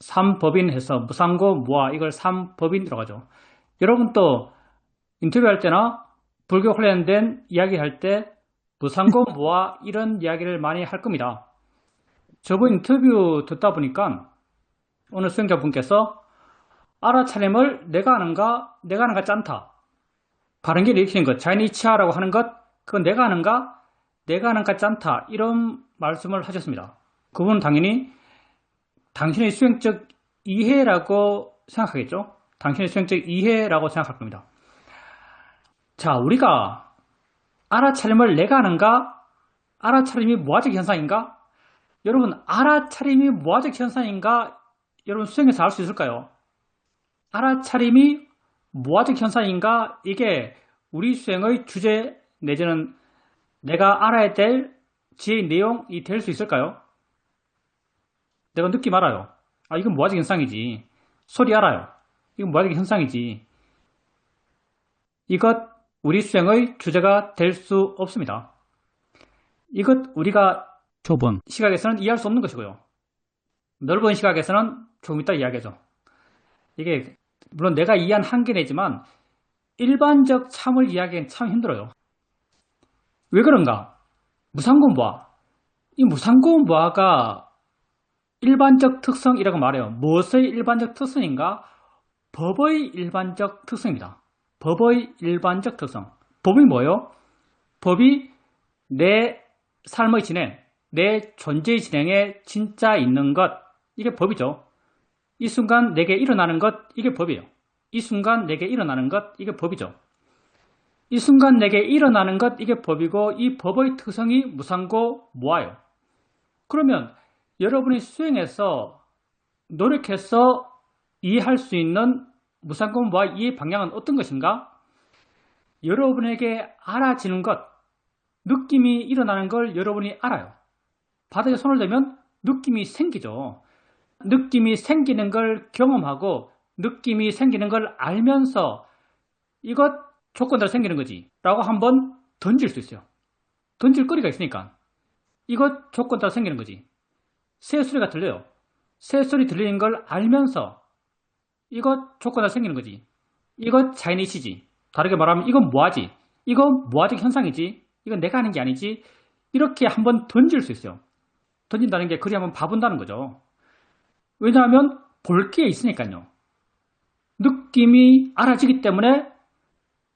삼법인 해서 무상고, 무아 이걸 삼법인이라고 하죠. 여러분 또 인터뷰할 때나 불교 관련된 이야기할 때 무상고, 무아 이런 이야기를 많이 할 겁니다. 저번 인터뷰 듣다 보니까 오늘 수행자분께서 알아차림을 내가 하는가, 내가 하는가 짠다. 바른길 일으키는 것, 자연이치하라고 하는 것, 그건 내가 하는가, 내가 하는가 짠다. 이런 말씀을 하셨습니다. 그분은 당연히 당신의 수행적 이해라고 생각하겠죠? 당신의 수행적 이해라고 생각할 겁니다. 자, 우리가 알아차림을 내가 하는가, 알아차림이 무아적 현상인가? 여러분, 알아차림이 무아적 현상인가? 여러분 수행에서 알 수 있을까요? 알아차림이 무아적 현상인가? 이게 우리 수행의 주제 내지는 내가 알아야 될 지혜의 내용이 될 수 있을까요? 내가 느낌 알아요. 아, 이건 무아적 현상이지. 소리 알아요. 이건 무아적 현상이지. 이것 우리 수행의 주제가 될 수 없습니다. 이것 우리가 좁은 시각에서는 이해할 수 없는 것이고요. 넓은 시각에서는 조금 이따 이야기하죠. 이게 물론 내가 이해한 한계 내지만 일반적 참을 이야기하기는 참 힘들어요. 왜 그런가? 무상고무아. 이 무상고무아가 일반적 특성이라고 말해요. 무엇의 일반적 특성인가? 법의 일반적 특성입니다. 법의 일반적 특성. 법이 뭐예요? 법이 내 삶의 진행, 내 존재의 진행에 진짜 있는 것, 이게 법이죠. 이 순간 내게 일어나는 것, 이게 법이에요. 이 순간 내게 일어나는 것, 이게 법이죠. 이 순간 내게 일어나는 것, 이게 법이고 이 법의 특성이 무상고 무아예요. 그러면 여러분이 수행해서 노력해서 이해할 수 있는 무상고 무아 이해 방향은 어떤 것인가? 여러분에게 알아지는 것, 느낌이 일어나는 걸 여러분이 알아요. 바닥에 손을 대면 느낌이 생기죠. 느낌이 생기는 걸 경험하고 느낌이 생기는 걸 알면서 이것 조건대로 생기는 거지 라고 한번 던질 수 있어요. 던질 거리가 있으니까 이것 조건대로 생기는 거지. 새 소리가 들려요. 새 소리 들리는 걸 알면서 이것 조건대로 생기는 거지. 이것 자연이치지. 다르게 말하면 이건 뭐하지? 이건 무아적 현상이지. 이건 내가 하는 게 아니지. 이렇게 한번 던질 수 있어요. 던진다는 게 그리 한번 봐본다는 거죠. 왜냐하면 볼 게 있으니까요. 느낌이 알아지기 때문에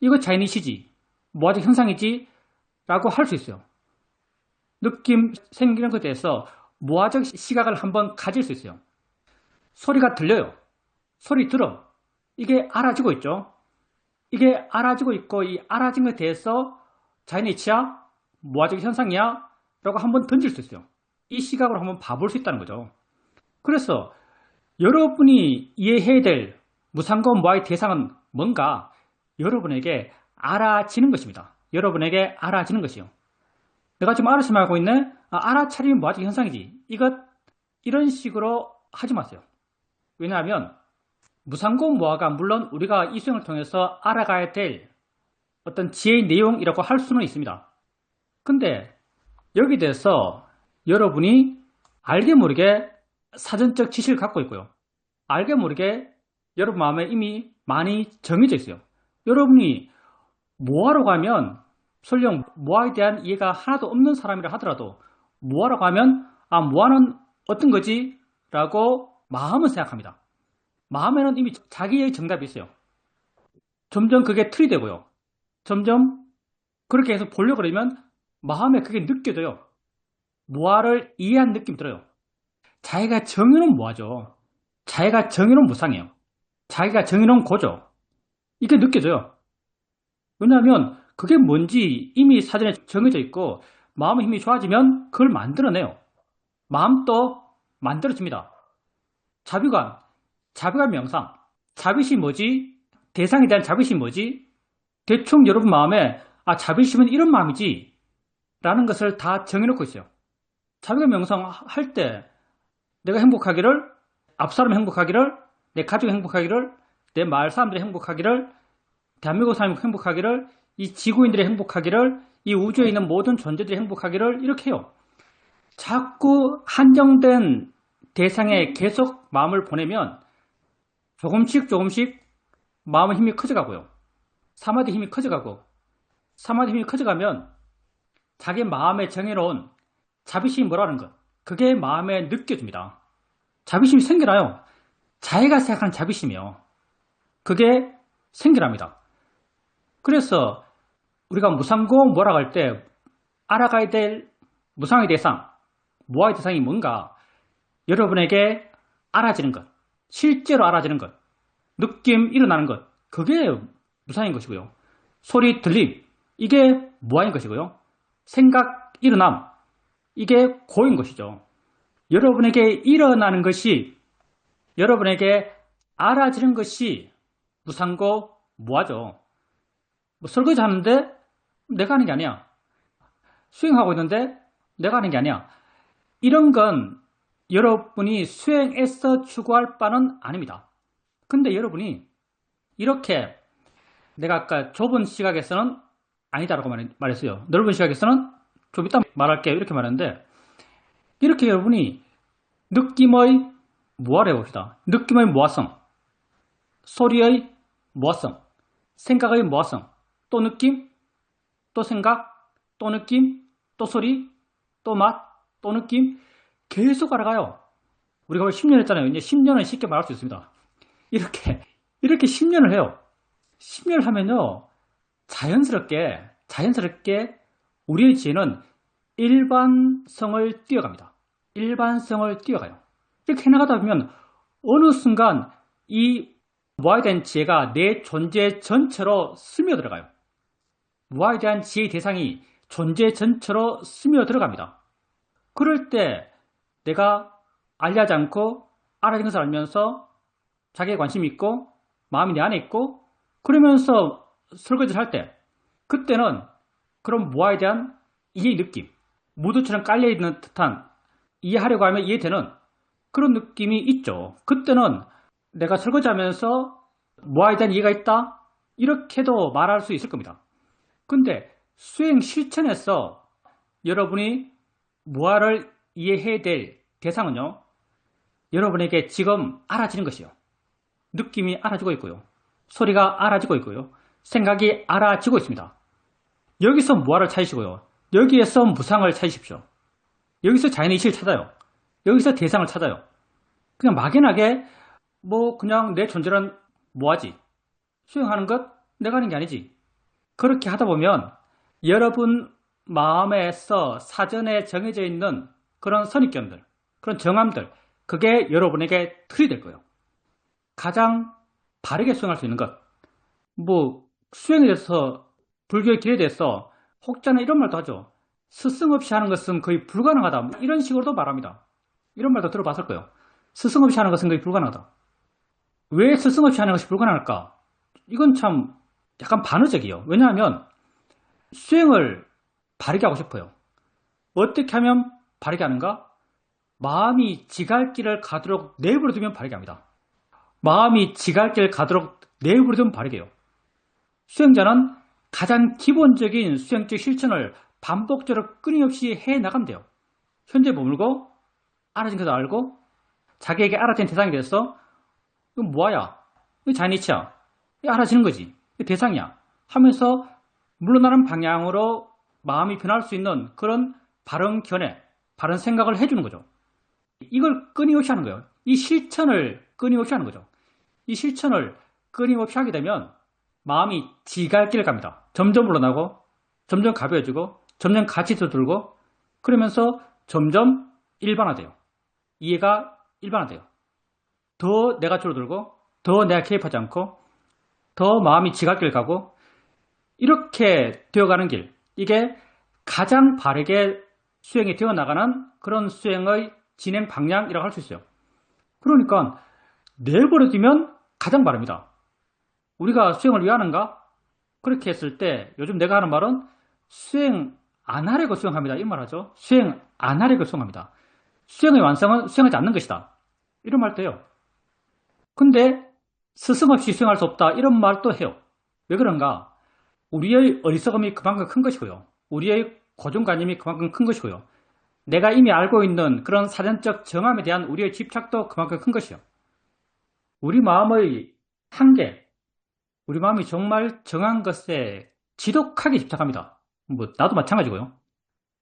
이거 자연이치지, 무아적 현상이지 라고 할 수 있어요. 느낌 생기는 것에 대해서 무아적 시각을 한번 가질 수 있어요. 소리가 들려요. 소리 들어. 이게 알아지고 있죠. 이게 알아지고 있고 이 알아진 것에 대해서 자연이치야? 무아적 현상이야? 라고 한번 던질 수 있어요. 이 시각으로 한번 봐볼 수 있다는 거죠. 그래서 여러분이 이해해야 될 무상고 무아의 대상은 뭔가 여러분에게 알아지는 것입니다. 여러분에게 알아지는 것이요. 내가 지금 알아차림하고 있네? 알아차림이 무아적 현상이지. 이런 식으로 하지 마세요. 왜냐하면 무상고 무아가 물론 우리가 이 수행을 통해서 알아가야 될 어떤 지혜의 내용이라고 할 수는 있습니다. 근데 여기 대해서 여러분이 알게 모르게 사전적 지식을 갖고 있고요. 알게 모르게 여러분 마음에 이미 많이 정해져 있어요. 여러분이 무아로 가면 설령 무아에 대한 이해가 하나도 없는 사람이라 하더라도 무아로 가면 무아는 어떤 거지? 라고 마음은 생각합니다. 마음에는 이미 자기의 정답이 있어요. 점점 그게 틀이 되고요. 점점 그렇게 해서 보려고 그러면 마음에 그게 느껴져요. 무아를 이해한 느낌이 들어요. 자기가 정해놓은 무아죠. 자기가 정해놓은 무상이에요. 자기가 정해놓은 고죠. 이게 느껴져요. 왜냐하면 그게 뭔지 이미 사전에 정해져 있고 마음의 힘이 좋아지면 그걸 만들어내요. 마음도 만들어집니다. 자비감 명상. 자비심이 뭐지? 대상에 대한 자비심이 뭐지? 대충 여러분 마음에 자비심은 이런 마음이지 라는 것을 다 정해놓고 있어요. 자비감 명상 할 때 내가 행복하기를, 앞사람이 행복하기를, 내 가족이 행복하기를, 내 마을 사람들이 행복하기를, 대한민국 사람이 행복하기를, 이 지구인들이 행복하기를, 이 우주에 있는 모든 존재들이 행복하기를 이렇게 해요. 자꾸 한정된 대상에 계속 마음을 보내면 조금씩 마음의 힘이 커져가고요. 사마디 힘이 커져가고, 사마디 힘이 커져가면 자기 마음에 정해놓은 자비심이 뭐라는 것, 그게 마음에 느껴집니다. 자비심이 생겨나요. 자기가 생각하는 자비심이요. 그게 생겨납니다. 그래서 우리가 무상고 뭐라고 할 때 알아가야 될 무상의 대상, 모아의 대상이 뭔가 여러분에게 알아지는 것, 실제로 알아지는 것, 느낌 일어나는 것, 그게 무상인 것이고요. 소리 들림, 이게 무아인 것이고요. 생각 일어남, 이게 고인 것이죠. 여러분에게 일어나는 것이, 여러분에게 알아지는 것이 무상고 무아죠. 뭐 설거지 하는데 내가 하는 게 아니야. 수행하고 있는데 내가 하는 게 아니야. 이런 건 여러분이 수행에서 추구할 바는 아닙니다. 근데 여러분이 이렇게 내가 아까 좁은 시각에서는 아니다라고 말했어요. 넓은 시각에서는 좀 이따 말할게요. 이렇게 말했는데 이렇게 여러분이 느낌의 무아를 해봅시다. 느낌의 무아성, 소리의 무아성, 생각의 무아성, 또 느낌, 또 생각, 또 느낌, 또 소리, 또 맛, 또 느낌 계속 알아가요. 우리가 10년 했잖아요. 이제 10년은 쉽게 말할 수 있습니다. 이렇게 10년을 해요. 10년을 하면요. 자연스럽게 우리의 지혜는 일반성을 뛰어갑니다. 일반성을 뛰어가요. 이렇게 해나가다 보면 어느 순간 이 무아에 대한 지혜가 내 존재 전체로 스며들어가요. 무아에 대한 지혜의 대상이 존재 전체로 스며들어갑니다. 그럴 때 내가 알려하지 않고 알아진 것을 알면서 자기에 관심이 있고 마음이 내 안에 있고 그러면서 설거지를 할 때 그때는 그런 무아에 대한 이해의 느낌, 무드처럼 깔려있는 듯한 이해하려고 하면 이해되는 그런 느낌이 있죠. 그때는 내가 설거지하면서 무아에 대한 이해가 있다? 이렇게도 말할 수 있을 겁니다. 근데 수행 실천에서 여러분이 무아를 이해해야 될 대상은요. 여러분에게 지금 알아지는 것이요. 느낌이 알아지고 있고요. 소리가 알아지고 있고요. 생각이 알아지고 있습니다. 여기서 무아를 찾으시고요. 여기에서 무상을 찾으십시오. 여기서 자연의 이치를 찾아요. 여기서 대상을 찾아요. 그냥 막연하게 그냥 내 존재는 무아지. 수행하는 것 내가 하는 게 아니지. 그렇게 하다 보면 여러분 마음에서 사전에 정해져 있는 그런 선입견들, 그런 정함들, 그게 여러분에게 틀이 될 거예요. 가장 바르게 수행할 수 있는 것, 수행에 대해서 불교의 길에 대해서 혹자는 이런 말도 하죠. 스승 없이 하는 것은 거의 불가능하다. 이런 식으로도 말합니다. 이런 말도 들어봤을 거예요. 스승 없이 하는 것은 거의 불가능하다. 왜 스승 없이 하는 것이 불가능할까? 이건 참 약간 반의적이에요. 왜냐하면 수행을 바르게 하고 싶어요. 어떻게 하면 바르게 하는가? 마음이 지갈 길을 가도록 내버려 두면 바르게 합니다. 마음이 지갈 길을 가도록 내버려 두면 바르게 해요. 수행자는 가장 기본적인 수행적 실천을 반복적으로 끊임없이 해나가면 돼요. 현재 머물고 알아진 것도 알고 자기에게 알아진 대상이 돼서 이건 뭐야? 이거 자니치야. 이거 알아지는 거지. 이거 대상이야. 하면서 물러나는 방향으로 마음이 변할 수 있는 그런 바른 견해, 바른 생각을 해주는 거죠. 이걸 끊임없이 하는 거예요. 이 실천을 끊임없이 하는 거죠. 이 실천을 끊임없이 하게 되면 마음이 지갈 길을 갑니다. 점점 물러나고 점점 가벼워지고 점점 가치도 들고 그러면서 점점 일반화돼요. 이해가 일반화돼요. 더 내가 줄어들고 더 내가 개입하지 않고 더 마음이 지갈 길을 가고 이렇게 되어가는 길, 이게 가장 바르게 수행이 되어나가는 그런 수행의 진행 방향이라고 할 수 있어요. 그러니까 내버려두면 가장 바릅니다. 우리가 수행을 왜 하는가? 그렇게 했을 때 요즘 내가 하는 말은 수행 안 하려고 수행합니다. 이런 말 하죠. 수행 안 하려고 수행합니다. 수행의 완성은 수행하지 않는 것이다. 이런 말도 해요. 근데 스승 없이 수행할 수 없다. 이런 말도 해요. 왜 그런가? 우리의 어리석음이 그만큼 큰 것이고요. 우리의 고정관념이 그만큼 큰 것이고요. 내가 이미 알고 있는 그런 사전적 정함에 대한 우리의 집착도 그만큼 큰 것이요. 우리 마음의 한계, 우리 마음이 정말 정한 것에 지독하게 집착합니다. 뭐 나도 마찬가지고요.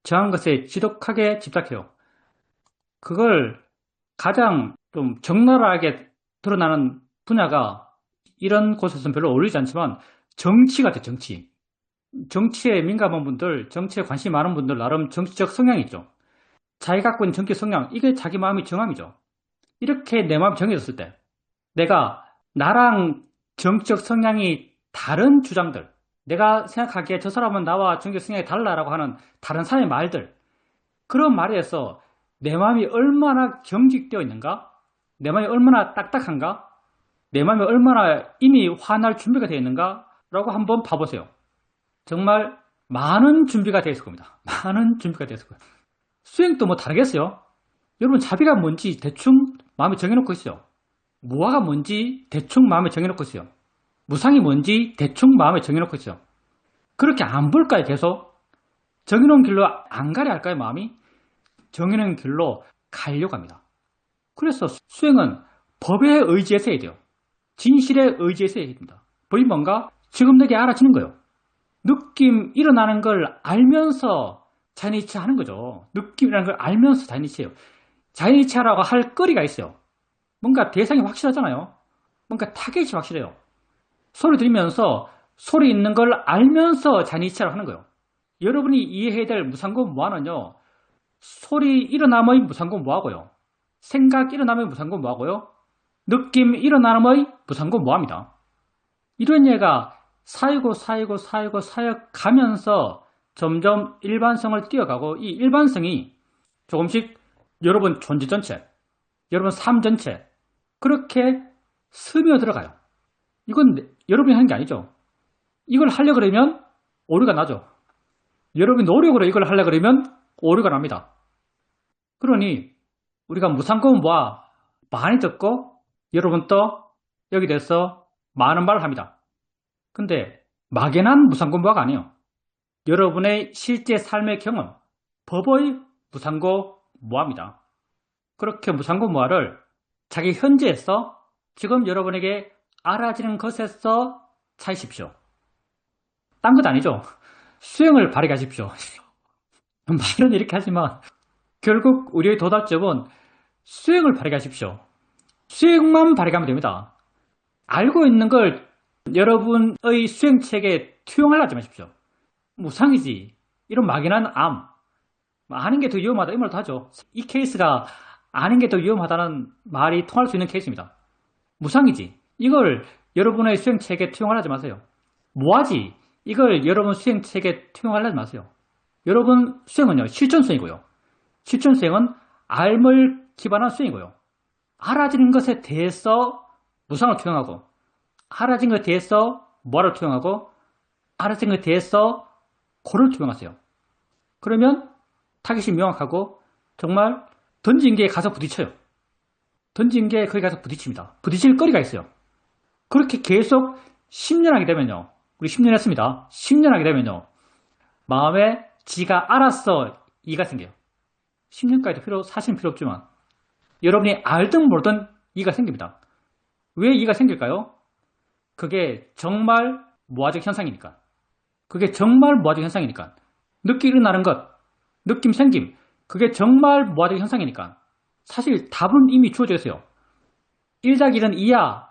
정한 것에 지독하게 집착해요. 그걸 가장 좀 적나라하게 드러나는 분야가 이런 곳에서는 별로 어울리지 않지만 정치 같아요. 정치. 정치에 민감한 분들, 정치에 관심이 많은 분들 나름 정치적 성향이 있죠. 자기 갖고 있는 정치 성향, 이게 자기 마음의 정함이죠. 이렇게 내 마음이 정해졌을 때 내가 나랑 정치적 성향이 다른 주장들, 내가 생각하기에 저 사람은 나와 정치적 성향이 달라라고 하는 다른 사람의 말들, 그런 말에서 내 마음이 얼마나 경직되어 있는가? 내 마음이 얼마나 딱딱한가? 내 마음이 얼마나 이미 화날 준비가 되어 있는가? 라고 한번 봐보세요. 정말 많은 준비가 되어 있을 겁니다. 많은 준비가 되어 있을 거예요. 수행도 뭐 다르겠어요? 여러분 자비가 뭔지 대충 마음에 정해놓고 있어요. 무아가 뭔지 대충 마음에 정해놓고 있어요. 무상이 뭔지 대충 마음에 정해놓고 있어요. 그렇게 안 볼까요? 계속? 정해놓은 길로 안 가려 할까요? 마음이? 정해놓은 길로 가려고 합니다. 그래서 수행은 법에 의지해서 해야 돼요. 진실에 의지해서 해야 됩니다. 법이 뭔가? 지금 내게 알아지는 거예요. 느낌 일어나는 걸 알면서 자연이치 하는 거죠. 느낌이라는 걸 알면서 자연이치해요. 자연이치하라고 할 거리가 있어요. 뭔가 대상이 확실하잖아요. 뭔가 타겟이 확실해요. 소리 들으면서 소리 있는 걸 알면서 자연이치하라고 하는 거예요. 여러분이 이해해야 될 무상고 무아는요. 소리 일어남의 무상고 무아고요. 생각 일어남의 무상고 무아고요. 느낌 일어남의 무상고 무아입니다. 이런 예가 쌓이고 가면서 점점 일반성을 띄어가고 이 일반성이 조금씩 여러분 존재 전체, 여러분 삶 전체 그렇게 스며들어가요. 이건 여러분이 하는 게 아니죠. 이걸 하려고 그러면 오류가 나죠. 여러분이 노력으로 이걸 하려고 그러면 오류가 납니다. 그러니 우리가 무상고무와 많이 듣고 여러분도 여기 대해서 많은 말을 합니다. 근데 막연한 무상고무화가 아니에요. 여러분의 실제 삶의 경험, 법의 무상고무화입니다. 그렇게 무상고무화를 자기 현재에서 지금 여러분에게 알아지는 것에서 찾으십시오. 딴 것 아니죠. 수행을 바르게 하십시오. 말은 이렇게 하지만 결국 우리의 도달점은 수행을 바르게 하십시오. 수행만 바르게 하면 됩니다. 알고 있는 걸 여러분의 수행책에 투영하려 하지 마십시오. 무상이지. 이런 막연한 암. 아는 게 더 위험하다. 이 말도 하죠. 이 케이스가 아는 게 더 위험하다는 말이 통할 수 있는 케이스입니다. 무상이지. 이걸 여러분의 수행책에 투영하려 하지 마세요. 뭐하지? 이걸 여러분 수행책에 투영하려 하지 마세요. 여러분 수행은요. 실천수행이고요. 실천수행은 알을 기반한 수행이고요. 알아지는 것에 대해서 무상을 투영하고 알아진 것에 대해서 뭐를 투영하고 알아진 것에 대해서 고를 투영하세요. 그러면 타깃이 명확하고 정말 던진 게 가서 부딪혀요. 던진 게 거기 가서 부딪힙니다. 부딪힐 거리가 있어요. 그렇게 계속 10년 하게 되면요. 우리 10년 했습니다. 10년 하게 되면요. 마음에 지가 알았어 이가 생겨요. 10년까지도 사실은 필요 없지만 여러분이 알든 모르든 이가 생깁니다. 왜 이가 생길까요? 그게 정말 무아적 현상이니까. 그게 정말 무아적 현상이니까. 느낌 일어나는 것, 느낌 생김, 그게 정말 무아적 현상이니까. 사실 답은 이미 주어져 있어요. 1-1은 2야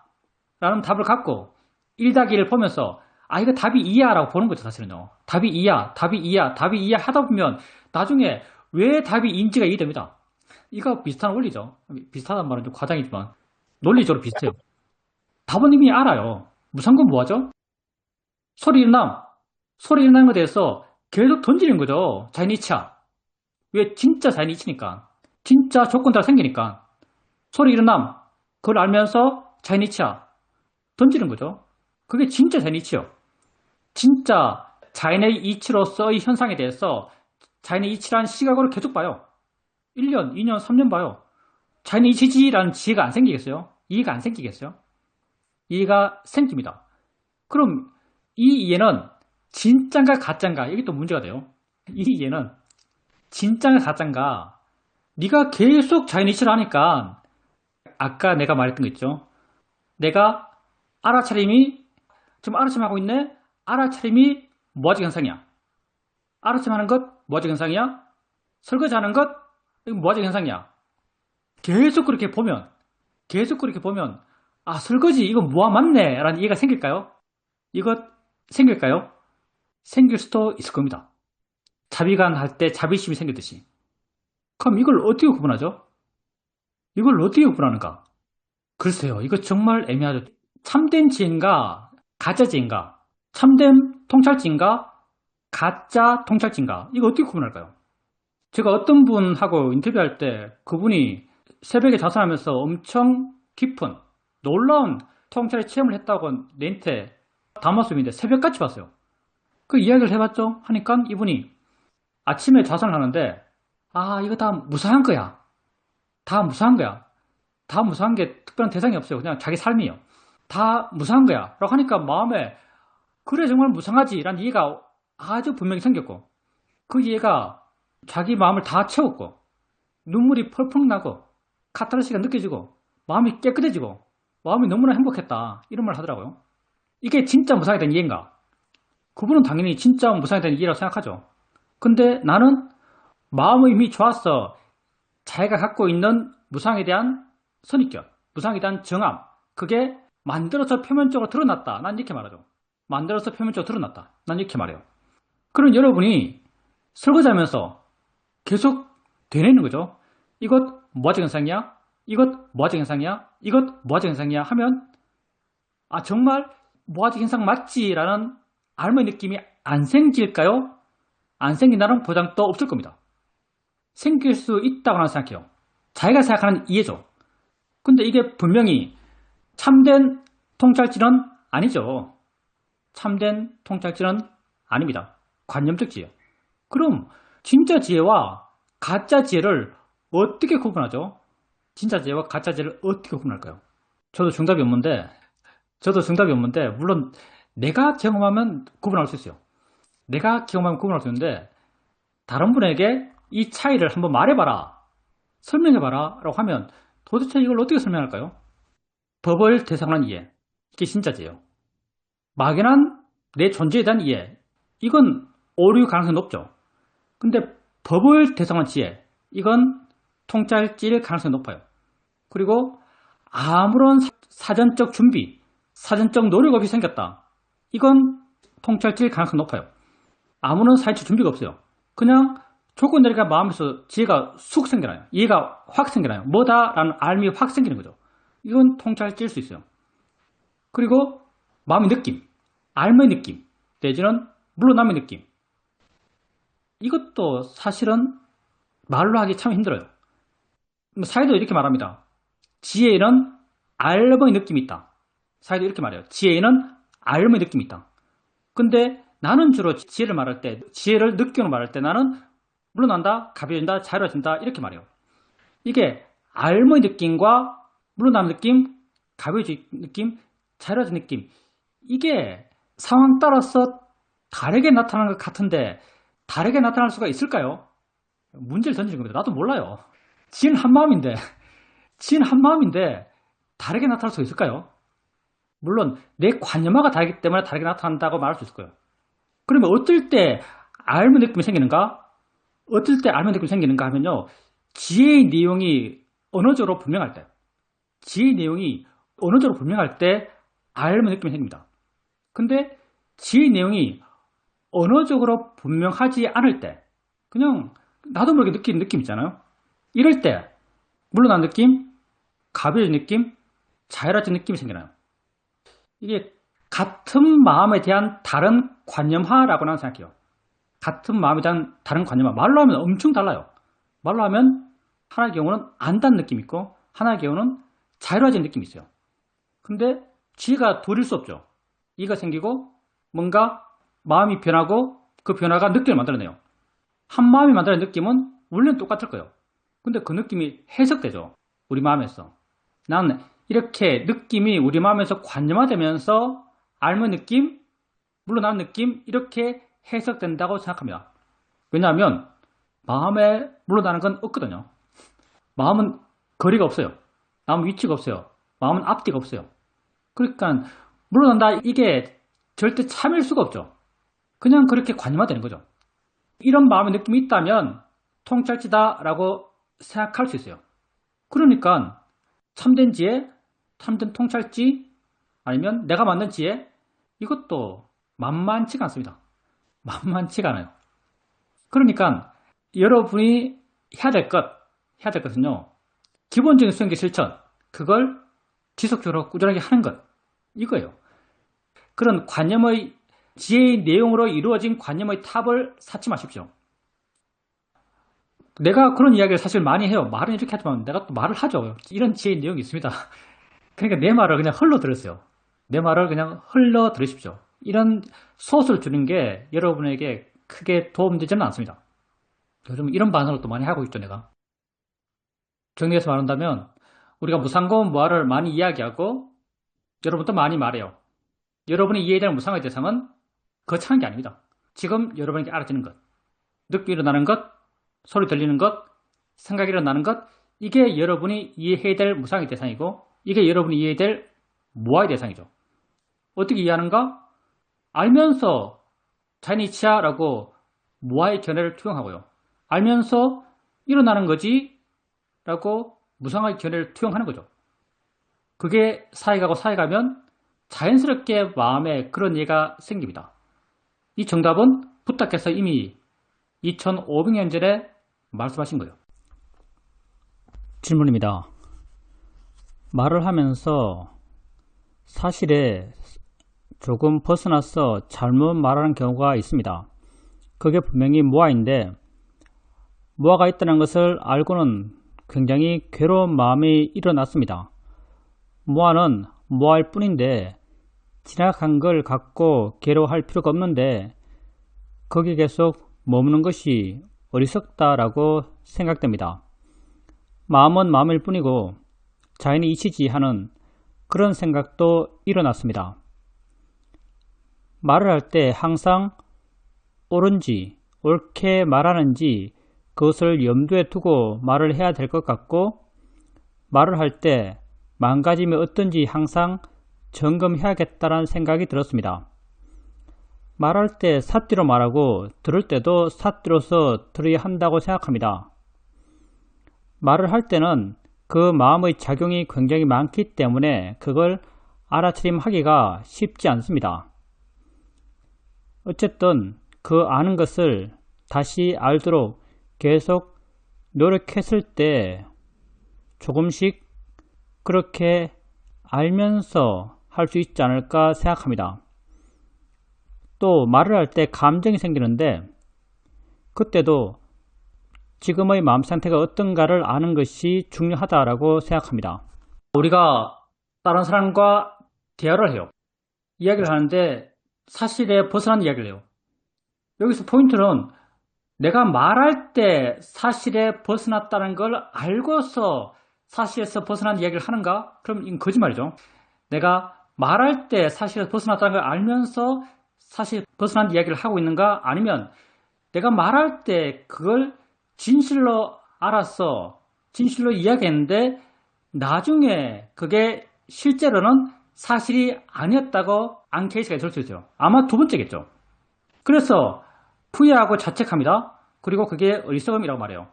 라는 답을 갖고 1-1을 보면서 아 이거 답이 2야 라고 보는 거죠. 사실은요. 답이 2야, 답이 2야, 답이 2야 하다 보면 나중에 왜 답이 인지가 이해됩니다. 이거 비슷한 원리죠. 비슷하단 말은 좀 과장이지만 논리적으로 비슷해요. 답은 이미 알아요. 무상건 뭐하죠? 소리 일어남. 소리 일어나는 것에 대해서 계속 던지는 거죠. 자연이치야. 왜? 진짜 자연이치니까. 진짜 조건 따라 생기니까. 소리 일어남. 그걸 알면서 자연이치야. 던지는 거죠. 그게 진짜 자연이치요. 진짜 자연의 이치로서의 현상에 대해서 자연의 이치라는 시각으로 계속 봐요. 1년, 2년, 3년 봐요. 자연의 이치지라는 지혜가 안 생기겠어요? 이해가 안 생기겠어요? 이해가 생깁니다. 그럼 이 이해는 진짠가 가짠가 이게 또 문제가 돼요. 이 이해는 진짠가 가짠가 네가 계속 자연이치를 하니까 아까 내가 말했던 거 있죠. 내가 알아차림이 지금 알아차림하고 있네. 알아차림이 무아직 현상이야. 알아차림하는 것 무아직 현상이야. 설거지하는 것 이거 무아직 현상이야. 계속 그렇게 보면 아 설거지 이거 무아 맞네 라는 이해가 생길까요? 이것 생길까요? 생길 수도 있을 겁니다. 자비간 할 때 자비심이 생기듯이. 그럼 이걸 어떻게 구분하죠? 이걸 어떻게 구분하는가? 글쎄요, 이거 정말 애매하죠. 참된 지혜인가, 가짜 지혜인가? 참된 통찰지인가, 가짜 통찰지인가? 이거 어떻게 구분할까요? 제가 어떤 분하고 인터뷰할 때 그분이 새벽에 자선하면서 엄청 깊은, 놀라운 통찰의 체험을 했다고 내한테 담았음인데 새벽같이 봤어요. 그 이야기를 해봤죠? 하니까 이분이 아침에 자선을 하는데, 아, 이거 다 무사한 거야. 다 무사한 거야. 다 무사한 게 특별한 대상이 없어요. 그냥 자기 삶이에요. 다 무사한 거야. 라고 하니까 마음에, 그래, 정말 무상하지. 라는 이해가 아주 분명히 생겼고, 그 이해가 자기 마음을 다 채웠고, 눈물이 펄펄 나고, 카타르시가 느껴지고, 마음이 깨끗해지고, 마음이 너무나 행복했다. 이런 말 하더라고요. 이게 진짜 무상에 대한 이해인가? 그분은 당연히 진짜 무상에 대한 이해라고 생각하죠. 근데 나는 마음의 힘이 좋았어. 자기가 갖고 있는 무상에 대한 선입견, 무상에 대한 정함, 그게 만들어서 표면적으로 드러났다. 난 이렇게 말하죠. 만들어서 표면적으로 드러났다. 난 이렇게 말해요. 그럼 여러분이 설거지하면서 계속 되뇌는 거죠. 이것 무아적 현상이야? 이것 무아적 현상이야? 이것 무아적 현상이야? 하면 아 정말 무아적 현상 맞지라는 알의 느낌이 안 생길까요? 안 생긴다는 보장도 없을 겁니다. 생길 수 있다고 나는 생각해요. 자기가 생각하는 이해죠. 근데 이게 분명히 참된 통찰지는 아니죠. 참된 통찰지는 아닙니다. 관념적 지혜. 그럼 진짜 지혜와 가짜 지혜를 어떻게 구분하죠? 진짜 지혜와 가짜 지혜를 어떻게 구분할까요? 저도 정답이 없는데 물론 내가 경험하면 구분할 수 있어요. 내가 경험하면 구분할 수 있는데 다른 분에게 이 차이를 한번 말해봐라, 설명해봐라 라고 하면 도대체 이걸 어떻게 설명할까요? 법을 대상한 이해, 이게 진짜지예요. 막연한 내 존재에 대한 이해, 이건 오류 가능성이 높죠. 근데 법을 대상한 지혜, 이건 통찰질 가능성이 높아요. 그리고 아무런 사전적 준비, 사전적 노력 없이 생겼다, 이건 통찰질 가능성이 높아요. 아무런 사전적 준비가 없어요. 그냥 조건 내리가 마음에서 지혜가 쑥 생겨나요. 이해가 확 생겨나요. 뭐다라는 알미 확 생기는 거죠. 이건 통찰질 수 있어요. 그리고 마음의 느낌, 알의 느낌 내지는 물러남의 느낌, 이것도 사실은 말로 하기 참 힘들어요. 사이도 이렇게 말합니다. 지혜에는 알의 느낌이 있다. 사이도 이렇게 말해요. 지혜에는 알의 느낌이 있다. 근데 나는 주로 지혜를 말할 때, 지혜를 느낌으로 말할 때 나는 물러난다, 가벼워진다, 자유로워진다 이렇게 말해요. 이게 알의 느낌과 물러나는 느낌, 가벼워진 느낌, 자유로워진 느낌, 이게 상황 따라서 다르게 나타나는 것 같은데 다르게 나타날 수가 있을까요? 문제를 던지는 겁니다. 나도 몰라요. 지혜는 한마음인데 다르게 나타날 수 있을까요? 물론 내 관념화가 다르기 때문에 다르게 나타난다고 말할 수 있을 거예요. 그러면 어떨 때 알의 느낌이 생기는가? 어떨 때 알의 느낌이 생기는가 하면요, 지혜의 내용이 언어적으로 분명할 때, 지혜의 내용이 언어적으로 분명할 때 알의 느낌이 생깁니다. 근데 지혜의 내용이 언어적으로 분명하지 않을 때, 그냥 나도 모르게 느끼는 느낌 있잖아요. 이럴 때 물러난 느낌, 가벼워진 느낌, 자유로워진 느낌이 생겨나요. 이게 같은 마음에 대한 다른 관념화라고 나는 생각해요. 같은 마음에 대한 다른 관념화. 말로 하면 엄청 달라요. 말로 하면 하나의 경우는 안다는 느낌이 있고 하나의 경우는 자유로워진 느낌이 있어요. 근데 지혜가 둘일 수 없죠. 이가 생기고 뭔가 마음이 변하고 그 변화가 느낌을 만들어내요. 한 마음이 만들어낸 느낌은 원래는 똑같을 거예요. 근데 그 느낌이 해석되죠. 우리 마음에서. 나는 이렇게 느낌이 우리 마음에서 관념화되면서 알의 느낌, 물러나는 느낌, 이렇게 해석된다고 생각합니다. 왜냐하면 마음에 물러나는 건 없거든요. 마음은 거리가 없어요. 마음은 위치가 없어요. 마음은 앞뒤가 없어요. 그러니까 물러난다 이게 절대 참일 수가 없죠. 그냥 그렇게 관념화되는 거죠. 이런 마음의 느낌이 있다면 통찰지다라고 생각할 수 있어요. 그러니까 참된 지혜, 참된 통찰지, 아니면 내가 만든 지혜, 이것도 만만치가 않습니다. 만만치가 않아요. 그러니까 여러분이 해야 될 것은요, 기본적인 수행계 실천, 그걸 지속적으로 꾸준하게 하는 것, 이거예요. 그런 관념의 지혜의 내용으로 이루어진 관념의 탑을 쌓지 마십시오. 내가 그런 이야기를 사실 많이 해요. 말은 이렇게 하지만 내가 또 말을 하죠. 이런 지혜의 내용이 있습니다. 그러니까 내 말을 그냥 흘러 들으세요. 내 말을 그냥 흘러 들으십시오. 이런 소스를 주는 게 여러분에게 크게 도움되지는 않습니다. 요즘 이런 반응을 또 많이 하고 있죠, 내가. 정리해서 말한다면 우리가 무상고음 무아를 많이 이야기하고 여러분도 많이 말해요. 여러분이 이해해야 될 무상의 대상은 거창한 게 아닙니다. 지금 여러분에게 알아지는 것, 느낌이 일어나는 것, 소리 들리는 것, 생각이 일어나는 것, 이게 여러분이 이해해야 될 무상의 대상이고 이게 여러분이 이해해야 될 무아의 대상이죠. 어떻게 이해하는가? 알면서 자니치야라고 무아의 견해를 투영하고요. 알면서 일어나는 거지 라고 무상의 견해를 투영하는 거죠. 그게 사이가고 사이가면 자연스럽게 마음에 그런 이해가 생깁니다. 이 정답은 부탁해서 이미 2500년 전에 말씀하신 거예요. 질문입니다. 말을 하면서 사실에 조금 벗어나서 잘못 말하는 경우가 있습니다. 그게 분명히 무아인데 무아가 있다는 것을 알고는 굉장히 괴로운 마음이 일어났습니다. 무아는 무아일 뿐인데 지나간 걸 갖고 괴로워할 필요가 없는데 거기 계속 머무는 것이 어리석다라고 생각됩니다. 마음은 마음일 뿐이고 자연이 이치지 하는 그런 생각도 일어났습니다. 말을 할 때 항상 옳은지 옳게 말하는지 그것을 염두에 두고 말을 해야 될 것 같고 말을 할 때 망가짐이 어떤지 항상 점검해야겠다는 생각이 들었습니다. 말할 때 삿뒤로 말하고 들을 때도 삿뒤로서 들어야 한다고 생각합니다. 말을 할 때는 그 마음의 작용이 굉장히 많기 때문에 그걸 알아차림하기가 쉽지 않습니다. 어쨌든 그 아는 것을 다시 알도록 계속 노력했을 때 조금씩 그렇게 알면서 할 수 있지 않을까 생각합니다. 또 말을 할 때 감정이 생기는데 그때도 지금의 마음 상태가 어떤가를 아는 것이 중요하다고 생각합니다. 우리가 다른 사람과 대화를 해요. 이야기를 하는데 사실에 벗어난 이야기를 해요. 여기서 포인트는 내가 말할 때 사실에 벗어났다는 걸 알고서 사실에서 벗어난 이야기를 하는가? 그럼 이건 거짓말이죠. 내가 말할 때 사실에서 벗어났다는 걸 알면서 사실 벗어난 이야기를 하고 있는가? 아니면 내가 말할 때 그걸 진실로 알았어, 진실로 이야기했는데 나중에 그게 실제로는 사실이 아니었다고 안 케이스가 있을 수 있어요. 아마 두 번째겠죠. 그래서 후회하고 자책합니다. 그리고 그게 어리석음이라고 말해요.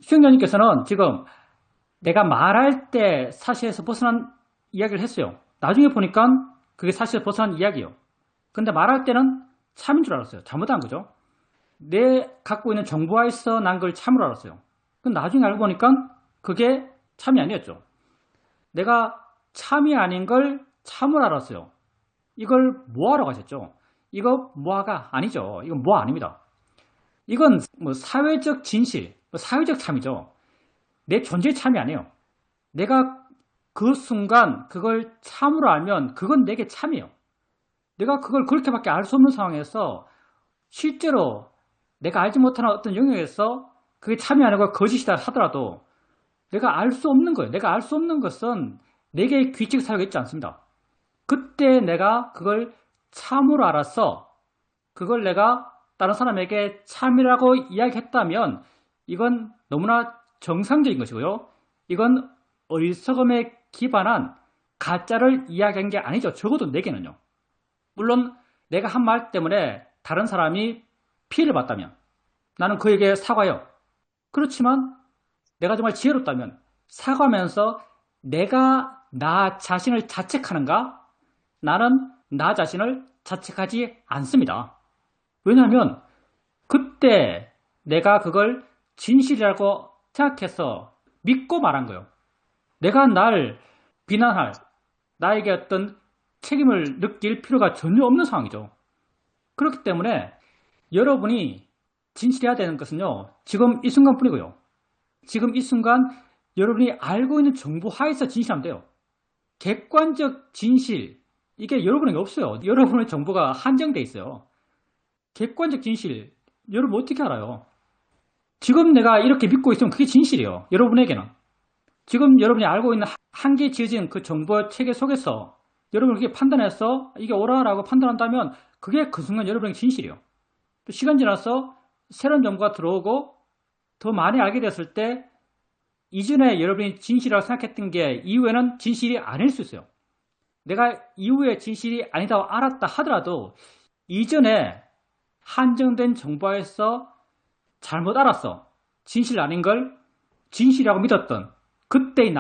수행자님께서는 지금 내가 말할 때 사실에서 벗어난 이야기를 했어요. 나중에 보니까 그게 사실에서 벗어난 이야기예요. 근데 말할 때는 참인 줄 알았어요. 잘못한 거죠. 내 갖고 있는 정보화에서 난 걸 참으로 알았어요. 근데 나중에 알고 보니까 그게 참이 아니었죠. 내가 참이 아닌 걸 참으로 알았어요. 이걸 뭐하러 가셨죠? 이거 모아가 아니죠. 이건 모아 아닙니다. 이건 뭐 사회적 진실, 사회적 참이죠. 내 존재의 참이 아니에요. 내가 그 순간 그걸 참으로 알면 그건 내게 참이에요. 내가 그걸 그렇게밖에 알 수 없는 상황에서 실제로 내가 알지 못하는 어떤 영역에서 그게 참이 아니고 거짓이다 하더라도 내가 알 수 없는 거예요. 내가 알 수 없는 것은 내게 규칙 사유가 있지 않습니다. 그때 내가 그걸 참으로 알았어. 그걸 내가 다른 사람에게 참이라고 이야기했다면 이건 너무나 정상적인 것이고요. 이건 어리석음에 기반한 가짜를 이야기한 게 아니죠. 적어도 내게는요. 물론 내가 한 말 때문에 다른 사람이 피해를 봤다면 나는 그에게 사과해요. 그렇지만 내가 정말 지혜롭다면 사과하면서 내가 나 자신을 자책하는가? 나는 나 자신을 자책하지 않습니다. 왜냐하면 그때 내가 그걸 진실이라고 생각해서 믿고 말한 거예요. 내가 날 비난할, 나에게 어떤 책임을 느낄 필요가 전혀 없는 상황이죠. 그렇기 때문에 여러분이 진실해야 되는 것은요, 지금 이 순간뿐이고요. 지금 이 순간 여러분이 알고 있는 정보 하에서 진실하면 돼요. 객관적 진실, 이게 여러분에게 없어요. 여러분의 정보가 한정돼 있어요. 객관적 진실, 여러분 어떻게 알아요? 지금 내가 이렇게 믿고 있으면 그게 진실이에요. 여러분에게는. 지금 여러분이 알고 있는 한계에 지어진 그 정보 체계 속에서 여러분이 그렇게 판단해서 이게 옳아라고 판단한다면 그게 그 순간 여러분에게 진실이에요. 또 시간 지나서 새로운 정보가 들어오고 더 많이 알게 됐을 때 이전에 여러분이 진실이라고 생각했던 게 이후에는 진실이 아닐 수 있어요. 내가 이후에 진실이 아니다고 알았다 하더라도 이전에 한정된 정보에서 잘못 알았어. 진실 아닌 걸 진실이라고 믿었던 그때의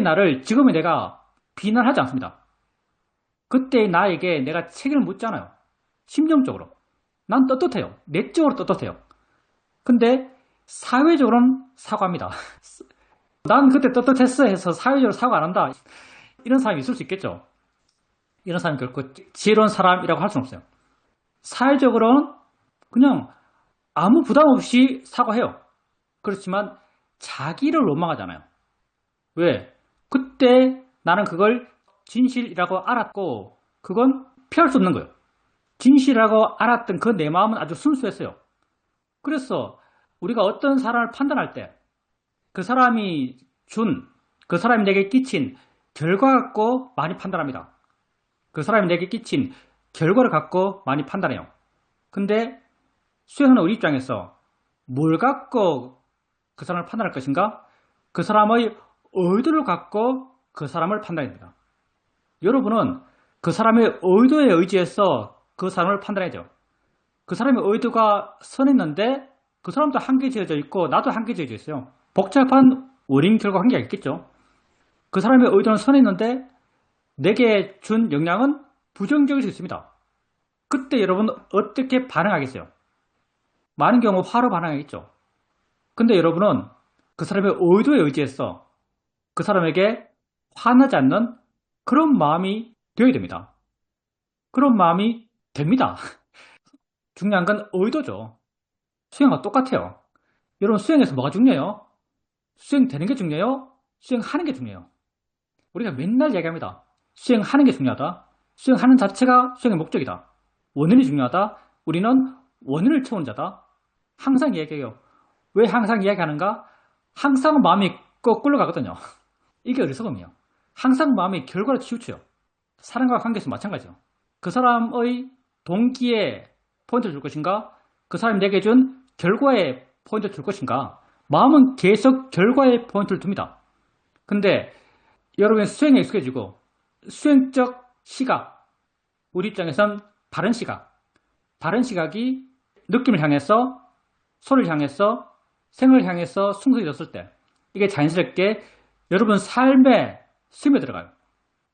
나를 지금의 내가 비난하지 않습니다. 그때의 나에게 내가 책임을 묻잖아요. 심정적으로. 난 떳떳해요. 내적으로 떳떳해요. 근데 사회적으로는 사과합니다. 난 그때 떳떳했어 해서 사회적으로 사과 안 한다. 이런 사람이 있을 수 있겠죠. 이런 사람이 결코 지혜로운 사람이라고 할 수는 없어요. 사회적으로는 그냥 아무 부담 없이 사과해요. 그렇지만 자기를 원망하잖아요. 왜? 그때 나는 그걸 진실이라고 알았고 그건 피할 수 없는 거예요. 진실이라고 알았던 그 내 마음은 아주 순수했어요. 그래서 우리가 어떤 사람을 판단할 때 그 사람이 그 사람이 내게 끼친 결과 갖고 많이 판단합니다. 그 사람이 내게 끼친 결과를 갖고 많이 판단해요. 근데 수행하는 우리 입장에서 뭘 갖고 그 사람을 판단할 것인가? 그 사람의 의도를 갖고 그 사람을 판단해야 됩니다. 여러분은 그 사람의 의도에 의지해서 그 사람을 판단해야죠. 그 사람의 의도가 선했는데 그 사람도 한계 지어져 있고 나도 한계 지어져 있어요. 복잡한 원인 결과 관계가 있겠죠. 그 사람의 의도는 선했는데 내게 준 영향은 부정적일 수 있습니다. 그때 여러분 어떻게 반응하겠어요? 많은 경우 화로 반응하겠죠. 근데 여러분은 그 사람의 의도에 의지해서 그 사람에게 화나지 않는 그런 마음이 되어야 됩니다. 그런 마음이 됩니다. 중요한 건 의도죠. 수행과 똑같아요. 여러분 수행에서 뭐가 중요해요? 수행되는 게 중요해요? 수행하는 게 중요해요. 우리가 맨날 얘기합니다. 수행하는 게 중요하다. 수행하는 자체가 수행의 목적이다. 원인이 중요하다. 우리는 원인을 채우는 자다. 항상 얘기해요. 왜 항상 이야기하는가? 항상 마음이 거꾸로 가거든요. 이게 어리석음이에요. 항상 마음이 결과로 치우쳐요. 사람과 관계에서 마찬가지죠. 그 사람의 동기에 포인트를 줄 것인가? 그 사람이 내게 준 결과에 포인트를 줄 것인가? 마음은 계속 결과에 포인트를 둡니다. 근데 여러분의 수행에 익숙해지고 수행적 시각, 우리 입장에선 바른 시각이 느낌을 향해서, 소리를 향해서, 생을 향해서 충성해졌을 때 이게 자연스럽게 여러분 삶에 스며들어가요.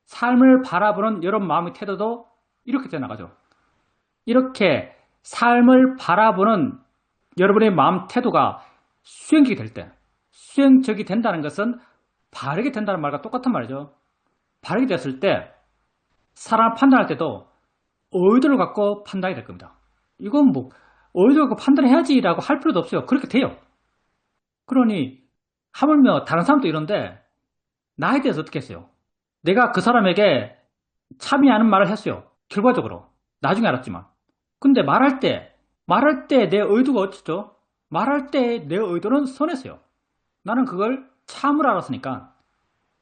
삶을 바라보는 여러분 마음의 태도도 이렇게 되어나가죠. 이렇게 삶을 바라보는 여러분의 마음 태도가 수행적이 될 때, 수행적이 된다는 것은 바르게 된다는 말과 똑같은 말이죠. 바르게 됐을 때 사람을 판단할 때도 의도를 갖고 판단이 될 겁니다. 이건 뭐 의도를 갖고 판단해야지라고 할 필요도 없어요. 그렇게 돼요. 그러니 하물며 다른 사람도 이런데 나에 대해서 어떻게 했어요? 내가 그 사람에게 참여하는 말을 했어요. 결과적으로. 나중에 알았지만. 근데 말할 때 내 의도가 어쩌죠? 말할 때 내 의도는 선했어요. 나는 그걸 참으로 알았으니까.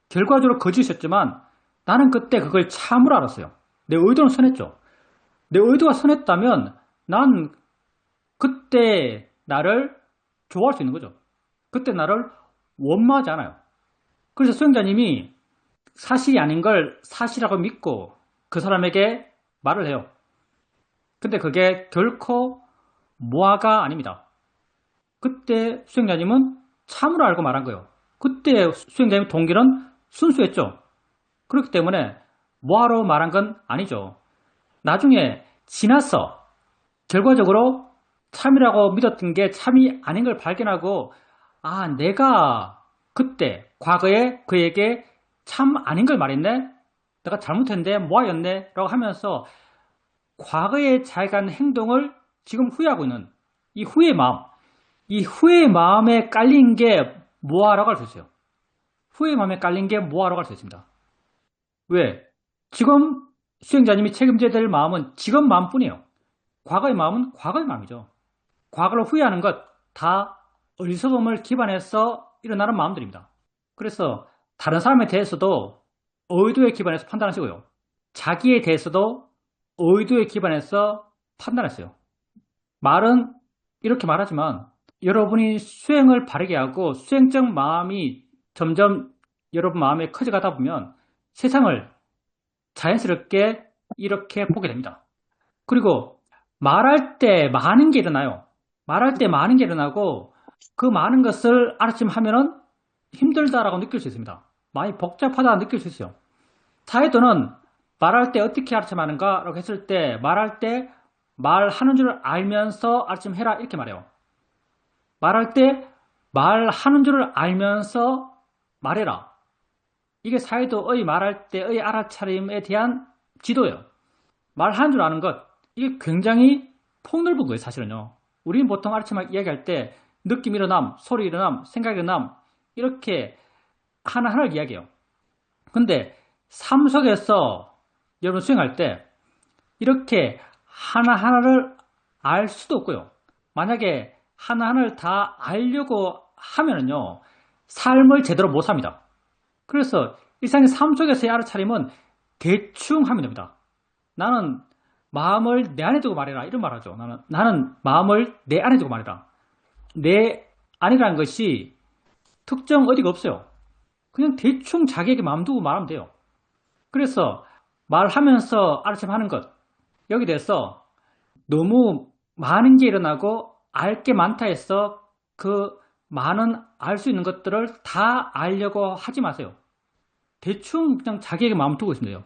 결과적으로 거짓이었지만 나는 그때 그걸 참으로 알았어요. 내 의도는 선했죠. 내 의도가 선했다면 난 그때 나를 좋아할 수 있는 거죠. 그때 나를 원망하지 않아요. 그래서 수행자님이 사실이 아닌 걸 사실이라고 믿고 그 사람에게 말을 해요. 근데 그게 결코 모아가 아닙니다. 그때 수행자님은 참으로 알고 말한 거예요. 그때 수행자님의 동기는 순수했죠. 그렇기 때문에 모아로 말한 건 아니죠. 나중에 지나서 결과적으로 참이라고 믿었던 게 참이 아닌 걸 발견하고, 아, 내가 그때 과거에 그에게 참 아닌 걸 말했네? 내가 잘못했는데 모아였네? 라고 하면서 과거에 자기가 한 행동을 지금 후회하고 있는 이 후회의 마음, 이 후회의 마음에 깔린 게 모아라고 할 수 있어요. 후회의 마음에 깔린 게 모아라고 할 수 있습니다. 왜? 지금 수행자님이 책임져야 될 마음은 지금 마음뿐이에요. 과거의 마음은 과거의 마음이죠. 과거를 후회하는 것 다 어리석음을 기반해서 일어나는 마음들입니다. 그래서 다른 사람에 대해서도 의도에 기반해서 판단하시고요. 자기에 대해서도 의도에 기반해서 판단했어요. 말은 이렇게 말하지만 여러분이 수행을 바르게 하고 수행적 마음이 점점 여러분 마음에 커져가다 보면 세상을 자연스럽게 이렇게 보게 됩니다. 그리고 말할 때 많은 게 일어나요. 말할 때 많은 게 일어나고 그 많은 것을 알아채면 하면은 힘들다라고 느낄 수 있습니다. 많이 복잡하다 느낄 수 있어요. 사회도는 말할 때 어떻게 알아채면 하는가라고 했을 때 말할 때 말하는 줄 알면서 알아채면 해라 이렇게 말해요. 말할 때 말하는 줄 알면서 말해라. 이게 사회도의 말할 때의 알아차림에 대한 지도예요. 말하는 줄 아는 것, 이게 굉장히 폭넓은 거예요, 사실은요. 우리는 보통 알아차림 이야기할 때 느낌 일어남, 소리 일어남, 생각 일어남 이렇게 하나하나를 이야기해요. 근데 삶 속에서 여러분 수행할 때 이렇게 하나하나를 알 수도 없고요. 만약에 하나하나를 다 알려고 하면은요, 삶을 제대로 못 삽니다. 그래서 일상의 삶 속에서의 알아차림은 대충 하면 됩니다. 나는 마음을 내 안에 두고 말해라 이런 말 하죠. 나는 마음을 내 안에 두고 말해라. 내 안이라는 것이 특정 어디가 없어요. 그냥 대충 자기에게 마음 두고 말하면 돼요. 그래서 말하면서 알아차림하는 것, 여기 대해서 너무 많은 게 일어나고 알 게 많다 해서 그 많은 알 수 있는 것들을 다 알려고 하지 마세요. 대충 그냥 자기에게 마음 두고 있으면 돼요.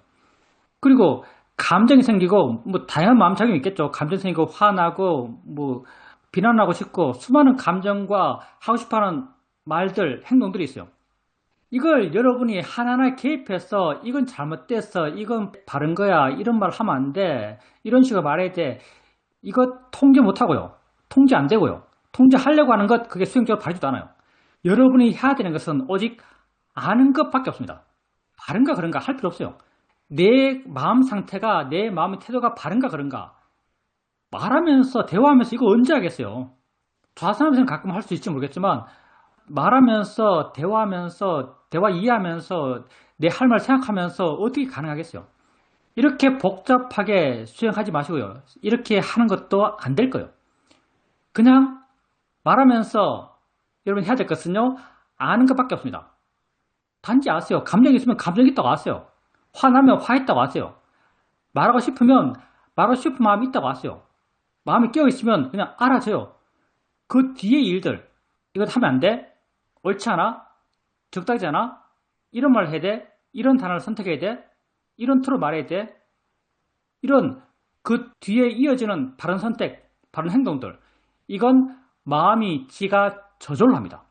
그리고 감정이 생기고 뭐 다양한 마음작용이 있겠죠. 감정 생기고 화나고 뭐 비난하고 싶고 수많은 감정과 하고 싶어하는 말들, 행동들이 있어요. 이걸 여러분이 하나하나 개입해서 이건 잘못됐어, 이건 바른 거야 이런 말 하면 안 돼, 이런 식으로 말해야 돼, 이거 통제 못하고요. 통제 안 되고요. 통제하려고 하는 것 그게 수행적으로 바르지도 않아요. 여러분이 해야 되는 것은 오직 아는 것밖에 없습니다. 바른가 그런가 할 필요 없어요. 내 마음 상태가, 내 마음의 태도가 바른가 그런가 말하면서 대화하면서 이거 언제 하겠어요. 좌선하면서는 가끔 할 수 있을지 모르겠지만 말하면서 대화하면서 대화 이해하면서 내 할 말 생각하면서 어떻게 가능하겠어요. 이렇게 복잡하게 수행하지 마시고요. 이렇게 하는 것도 안 될 거예요. 그냥 말하면서 여러분 해야 될 것은요, 아는 것밖에 없습니다. 단지 아세요. 감정이 있으면 감정이 있다고 아세요. 화나면 화했다고 아세요. 말하고 싶으면 말하고 싶은 마음이 있다고 아세요. 마음이 깨어있으면 그냥 알아줘요. 그 뒤에 일들, 이거 하면 안 돼? 옳지 않아? 적당하지 않아? 이런 말을 해야 돼? 이런 단어를 선택해야 돼? 이런 투로 말해야 돼? 이런 그 뒤에 이어지는 바른 선택, 바른 행동들, 이건 마음이 지가 저절로 합니다.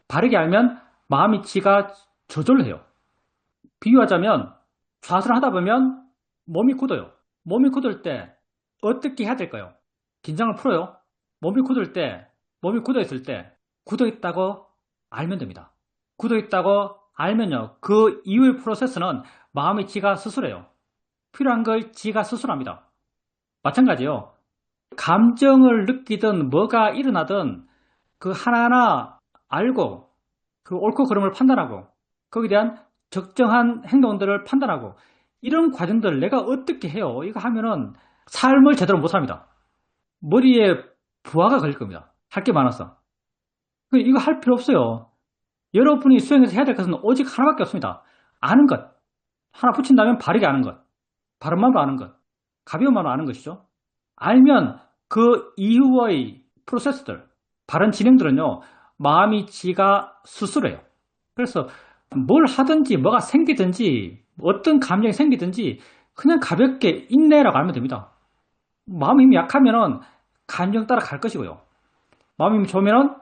바르게 알면 마음이 지가 저절로 해요. 비유하자면 좌선을 하다 보면 몸이 굳어요. 몸이 굳을 때 어떻게 해야 될까요? 긴장을 풀어요. 몸이 굳을 때, 몸이 굳어 있을 때 굳어 있다고 알면 됩니다. 굳어 있다고 알면요, 그 이후의 프로세스는 마음이 지가 스스로 해요. 필요한 걸 지가 스스로 합니다. 마찬가지요. 감정을 느끼든 뭐가 일어나든 그 하나하나 알고 그 옳고 그름을 판단하고 거기에 대한 적정한 행동들을 판단하고 이런 과정들 내가 어떻게 해요? 이거 하면은 삶을 제대로 못 삽니다. 머리에 부하가 걸릴 겁니다. 할 게 많아서. 이거 할 필요 없어요. 여러분이 수행에서 해야 될 것은 오직 하나밖에 없습니다. 아는 것. 하나 붙인다면 바르게 아는 것. 바른 마음으로 아는 것. 가벼운 마음으로 아는 것이죠. 알면 그 이후의 프로세스들, 바른 진행들은요, 마음이 지가 스스로 해요. 그래서 뭘 하든지 뭐가 생기든지 어떤 감정이 생기든지 그냥 가볍게 인내라고 하면 됩니다. 마음 힘이 약하면은 감정 따라 갈 것이고요. 마음 힘이 좋으면은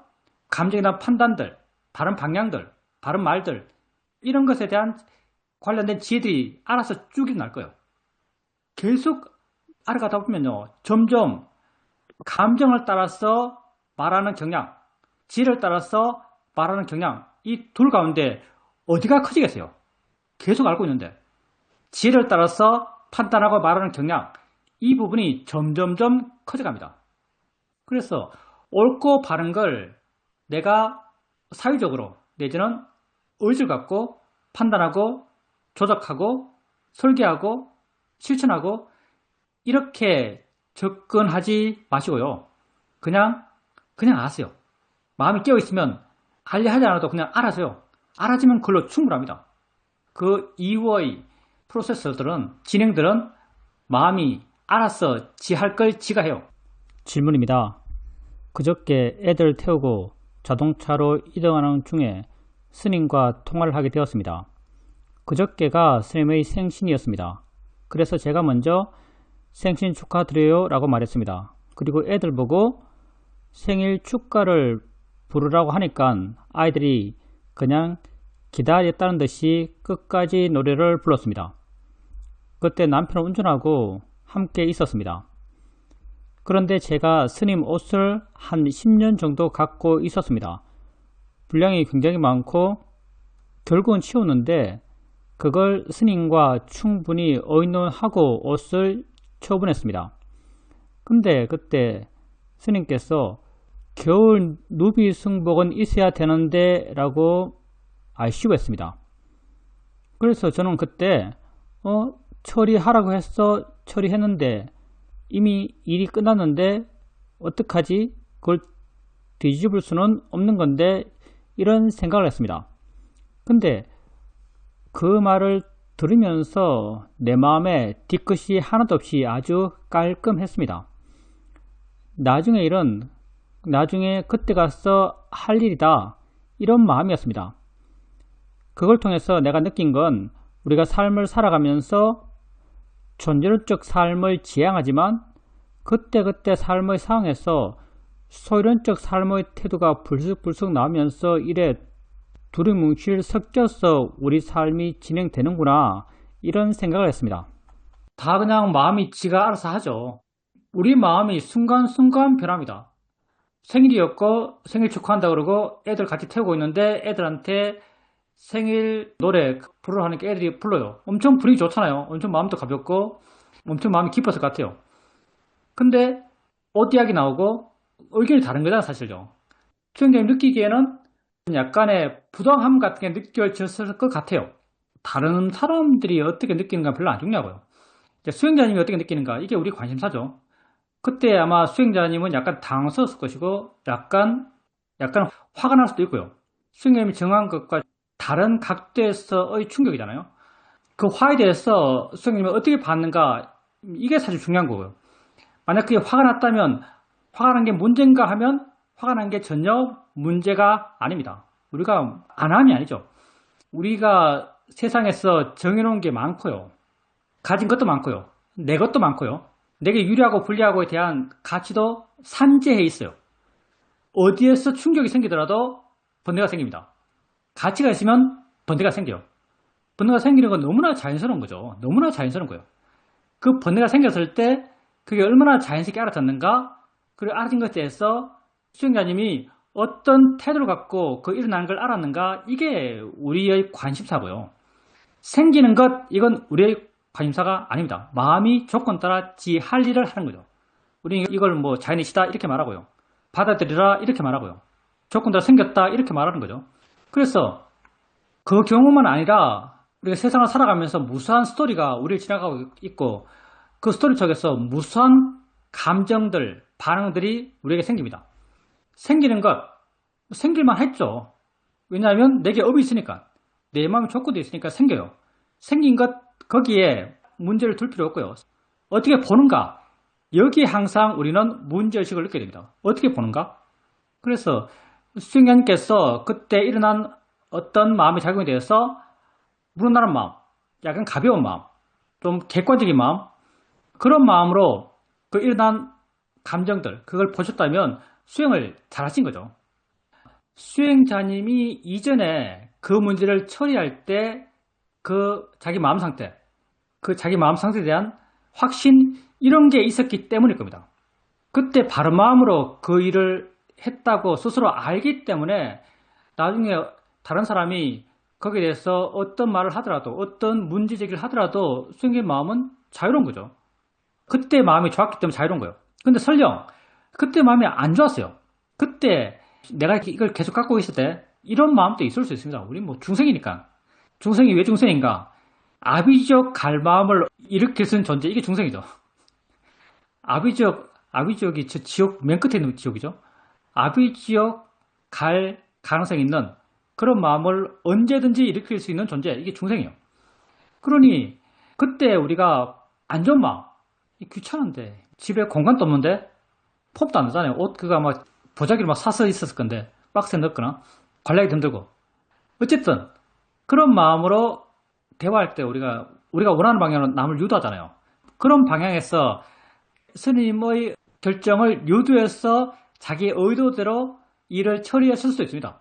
감정이나 판단들, 바른 방향들, 바른 말들 이런 것에 대한 관련된 지혜들이 알아서 쭉 일어날 거예요. 계속 알아가다 보면요, 점점 감정을 따라서 말하는 경향, 지혜를 따라서 말하는 경향, 이 둘 가운데 어디가 커지겠어요? 계속 알고 있는데 지혜를 따라서 판단하고 말하는 경향, 이 부분이 점점점 커져갑니다. 그래서 옳고 바른 걸 내가 사회적으로 내지는 의지를 갖고 판단하고 조작하고 설계하고 실천하고 이렇게 접근하지 마시고요. 그냥 아세요. 마음이 깨어있으면 알려 하지 않아도 그냥 알아서요. 알아지면 그걸로 충분합니다. 그 이후의 프로세서들은, 진행들은 마음이 알아서 지할 걸 지가 해요. 질문입니다. 그저께 애들 태우고 자동차로 이동하는 중에 스님과 통화를 하게 되었습니다. 그저께가 스님의 생신이었습니다. 그래서 제가 먼저 생신 축하드려요 라고 말했습니다. 그리고 애들 보고 생일 축가를 부르라고 하니까 아이들이 그냥 기다렸다는 듯이 끝까지 노래를 불렀습니다. 그때 남편은 운전하고 함께 있었습니다. 그런데 제가 스님 옷을 한 10년 정도 갖고 있었습니다. 분량이 굉장히 많고 결국은 치우는데 그걸 스님과 충분히 의논하고 옷을 처분했습니다. 근데 그때 스님께서 겨울 누비 승복은 있어야 되는데 라고 아쉬워했습니다. 그래서 저는 그때 처리하라고 했어. 처리했는데 이미 일이 끝났는데 어떡하지? 그걸 뒤집을 수는 없는 건데 이런 생각을 했습니다. 근데 그 말을 들으면서 내 마음에 뒤끝이 하나도 없이 아주 깔끔했습니다. 나중에 그때 가서 할 일이다 이런 마음이었습니다. 그걸 통해서 내가 느낀 건 우리가 삶을 살아가면서 존재론적 삶을 지향하지만 그때그때 삶의 상황에서 소유론적 삶의 태도가 불쑥불쑥 나오면서 이래 두리뭉실 섞여서 우리 삶이 진행되는구나 이런 생각을 했습니다. 다 그냥 마음이 지가 알아서 하죠. 우리 마음이 순간순간 변합니다. 생일이었고 생일 축하한다 그러고 애들 같이 태우고 있는데 애들한테 생일 노래 부르러 하니까 애들이 불러요. 엄청 분위기 좋잖아요. 엄청 마음도 가볍고 엄청 마음이 깊었을 것 같아요. 근데 옷 이야기 나오고 의견이 다른 거잖아요, 사실요. 수행자님 느끼기에는 약간의 부당함 같은 게 느껴졌을 것 같아요. 다른 사람들이 어떻게 느끼는가 별로 안 중요하고요. 수행자님이 어떻게 느끼는가 이게 우리 관심사죠. 그때 아마 수행자님은 약간 당황스러웠을 것이고 약간 화가 날 수도 있고요. 수행자님이 정한 것과 다른 각도에서의 충격이잖아요. 그 화에 대해서 수행자님이 어떻게 받는가 이게 사실 중요한 거고요. 만약 그게 화가 났다면 화가 난 게 문제인가 하면 화가 난 게 전혀 문제가 아닙니다. 우리가 안함이 아니죠. 우리가 세상에서 정해놓은 게 많고요. 가진 것도 많고요. 내 것도 많고요. 내게 유리하고 불리하고에 대한 가치도 산재해 있어요. 어디에서 충격이 생기더라도 번뇌가 생깁니다. 가치가 있으면 번뇌가 생겨요. 번뇌가 생기는 건 너무나 자연스러운 거죠. 너무나 자연스러운 거예요. 그 번뇌가 생겼을 때 그게 얼마나 자연스럽게 알아졌는가, 그리고 알아진 것에 대해서 수행자님이 어떤 태도를 갖고 그 일어나는 걸 알았는가, 이게 우리의 관심사고요. 생기는 것, 이건 우리의 관심사가 아닙니다. 마음이 조건 따라 지 할 일을 하는 거죠. 우리는 이걸 뭐 자연이시다 이렇게 말하고요. 받아들이라 이렇게 말하고요. 조건 따라 생겼다 이렇게 말하는 거죠. 그래서 그 경우만 아니라 우리가 세상을 살아가면서 무수한 스토리가 우리를 지나가고 있고 그 스토리 속에서 무수한 감정들, 반응들이 우리에게 생깁니다. 생기는 것, 생길만 했죠. 왜냐하면 내게 업이 있으니까, 내 마음의 조건도 있으니까 생겨요. 생긴 것, 거기에 문제를 둘 필요 없고요. 어떻게 보는가? 여기에 항상 우리는 문제의식을 느끼게 됩니다. 어떻게 보는가? 그래서 수행자님께서 그때 일어난 어떤 마음의 작용에 대해서 무난한 마음, 약간 가벼운 마음, 좀 객관적인 마음, 그런 마음으로 그 일어난 감정들, 그걸 보셨다면 수행을 잘 하신 거죠. 수행자님이 이전에 그 문제를 처리할 때 그 자기 마음 상태, 그 자기 마음 상태에 대한 확신, 이런 게 있었기 때문일 겁니다. 그때 바른 마음으로 그 일을 했다고 스스로 알기 때문에 나중에 다른 사람이 거기에 대해서 어떤 말을 하더라도, 어떤 문제 제기를 하더라도 수행자의 마음은 자유로운 거죠. 그때 마음이 좋았기 때문에 자유로운 거예요. 근데 설령 그때 마음이 안 좋았어요. 그때 내가 이걸 계속 갖고 있을 때 이런 마음도 있을 수 있습니다. 우리 뭐 중생이니까. 중생이 왜 중생인가? 아비지옥 갈 마음을 일으킬 수 있는 존재, 이게 중생이죠. 아비지옥이 저 지옥 맨 끝에 있는 지옥이죠. 아비지옥 갈 가능성이 있는 그런 마음을 언제든지 일으킬 수 있는 존재, 이게 중생이에요. 그러니 그때 우리가 안 좋은 마음, 귀찮은데 집에 공간도 없는데 폼도 안 나잖아요. 옷 그거 막 보자기를 막 사서 있었을 건데 박스에 넣거나 관리하기 힘들고, 어쨌든 그런 마음으로 대화할 때 우리가 원하는 방향으로 남을 유도하잖아요. 그런 방향에서 스님의 결정을 유도해서 자기 의도대로 일을 처리했을 수도 있습니다.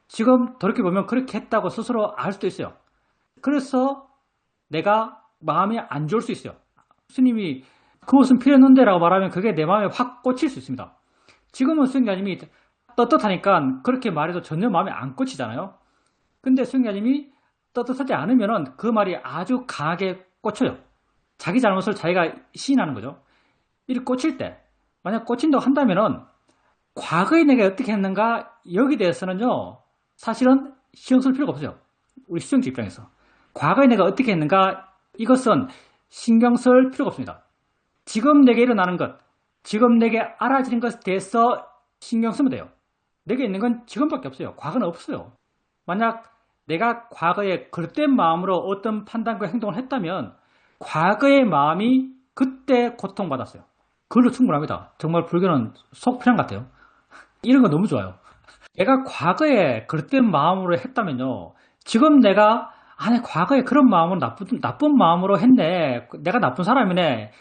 지금 돌이켜보면 그렇게 했다고 스스로 알 수도 있어요. 그래서 내가 마음이 안 좋을 수 있어요. 스님이 그 옷은 필요했는데 라고 말하면 그게 내 마음에 확 꽂힐 수 있습니다. 지금은 수행자님이 떳떳하니까 그렇게 말해도 전혀 마음에 안 꽂히잖아요. 근데 수행자님이 떳떳하지 않으면 그 말이 아주 강하게 꽂혀요. 자기 잘못을 자기가 시인하는 거죠. 이렇게 꽂힐 때, 만약 꽂힌다고 한다면은 과거에 내가 어떻게 했는가, 여기에 대해서는요 사실은 신경 쓸 필요가 없어요. 우리 수행자 입장에서 과거에 내가 어떻게 했는가, 이것은 신경 쓸 필요가 없습니다. 지금 내게 일어나는 것, 지금 내게 알아지는 것에 대해서 신경 쓰면 돼요. 내게 있는 건 지금밖에 없어요. 과거는 없어요. 만약 내가 과거에 그릇된 마음으로 어떤 판단과 행동을 했다면 과거의 마음이 그때 고통받았어요. 그걸로 충분합니다. 정말 불교는 속편향 같아요. 이런 거 너무 좋아요. 내가 과거에 그릇된 마음으로 했다면요, 지금 내가 과거에 그런 마음은 나쁜 마음으로 했네, 내가 나쁜 사람이네,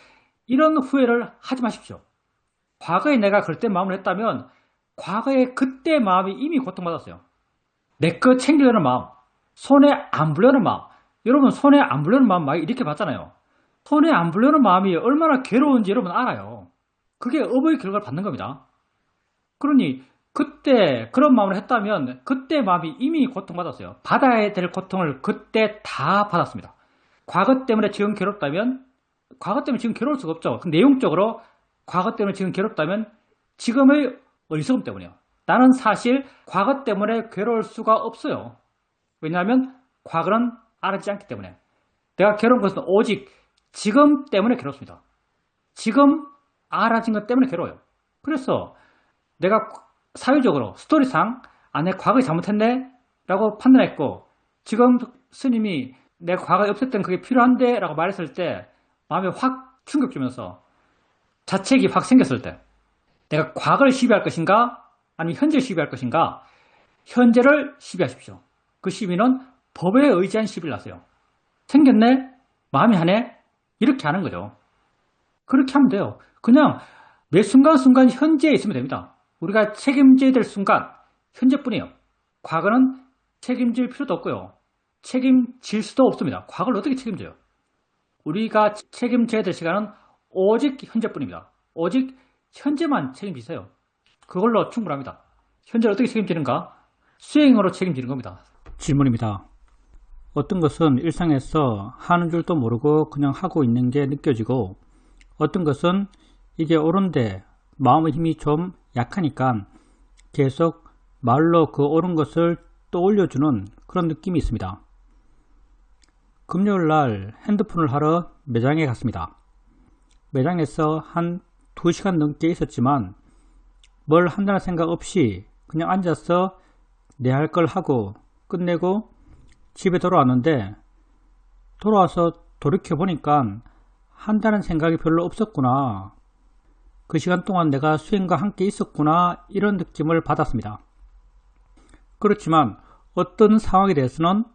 이런 후회를 하지 마십시오. 과거에 내가 그릇된 마음을 했다면 과거에 그때 마음이 이미 고통받았어요. 내 거 챙기려는 마음, 손에 안 불려는 마음. 여러분, 손에 안 불려는 마음 많이 이렇게 봤잖아요. 손에 안 불려는 마음이 얼마나 괴로운지 여러분 알아요. 그게 업의 결과를 받는 겁니다. 그러니 그때 그런 마음을 했다면 그때 마음이 이미 고통받았어요. 받아야 될 고통을 그때 다 받았습니다. 과거 때문에 지금 괴롭다면, 과거 때문에 지금 괴로울 수가 없죠. 그 내용적으로 과거 때문에 지금 괴롭다면 지금의 어리석음 때문이에요. 나는 사실 과거 때문에 괴로울 수가 없어요. 왜냐하면 과거는 알아지지 않기 때문에. 내가 괴로운 것은 오직 지금 때문에 괴롭습니다. 지금 알아진 것 때문에 괴로워요. 그래서 내가 사회적으로 스토리상 내 과거에 잘못했네 라고 판단했고, 지금 스님이 내 과거에 없었던 그게 필요한데 라고 말했을 때 마음에 확 충격 주면서 자책이 확 생겼을 때, 내가 과거를 시비할 것인가 아니면 현재를 시비할 것인가, 현재를 시비하십시오. 그 시비는 법에 의지한 시비를 하세요. 생겼네? 마음이 하네? 이렇게 하는 거죠. 그렇게 하면 돼요. 그냥 매 순간순간 현재에 있으면 됩니다. 우리가 책임져야 될 순간 현재뿐이에요. 과거는 책임질 필요도 없고요, 책임질 수도 없습니다. 과거를 어떻게 책임져요? 우리가 책임져야 될 시간은 오직 현재뿐입니다. 오직 현재만 책임지세요. 그걸로 충분합니다. 현재를 어떻게 책임지는가? 수행으로 책임지는 겁니다. 질문입니다. 어떤 것은 일상에서 하는 줄도 모르고 그냥 하고 있는 게 느껴지고, 어떤 것은 이게 옳은데 마음의 힘이 좀 약하니까 계속 말로 그 옳은 것을 떠올려주는 그런 느낌이 있습니다. 금요일 날 핸드폰을 하러 매장에 갔습니다. 매장에서 한 2시간 넘게 있었지만 뭘 한다는 생각 없이 그냥 앉아서 내 할 걸 하고 끝내고 집에 돌아왔는데, 돌아와서 돌이켜보니까 한다는 생각이 별로 없었구나, 그 시간 동안 내가 수행과 함께 있었구나, 이런 느낌을 받았습니다. 그렇지만 어떤 상황에 대해서는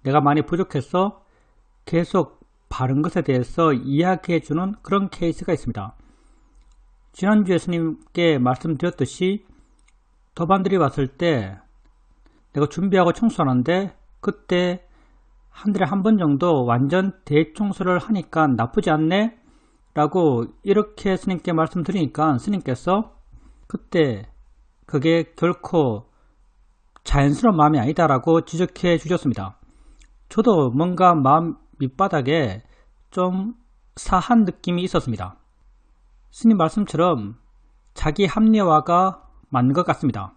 내가 많이 부족해서 계속 바른 것에 대해서 이야기해주는 그런 케이스가 있습니다. 지난주에 스님께 말씀드렸듯이 도반들이 왔을 때 내가 준비하고 청소하는데, 그때 한 달에 한 번 정도 완전 대청소를 하니까 나쁘지 않네? 라고 이렇게 스님께 말씀드리니까 스님께서 그때 그게 결코 자연스러운 마음이 아니다 라고 지적해 주셨습니다. 저도 뭔가 마음 밑바닥에 좀 사한 느낌이 있었습니다. 스님 말씀처럼 자기 합리화가 맞는 것 같습니다.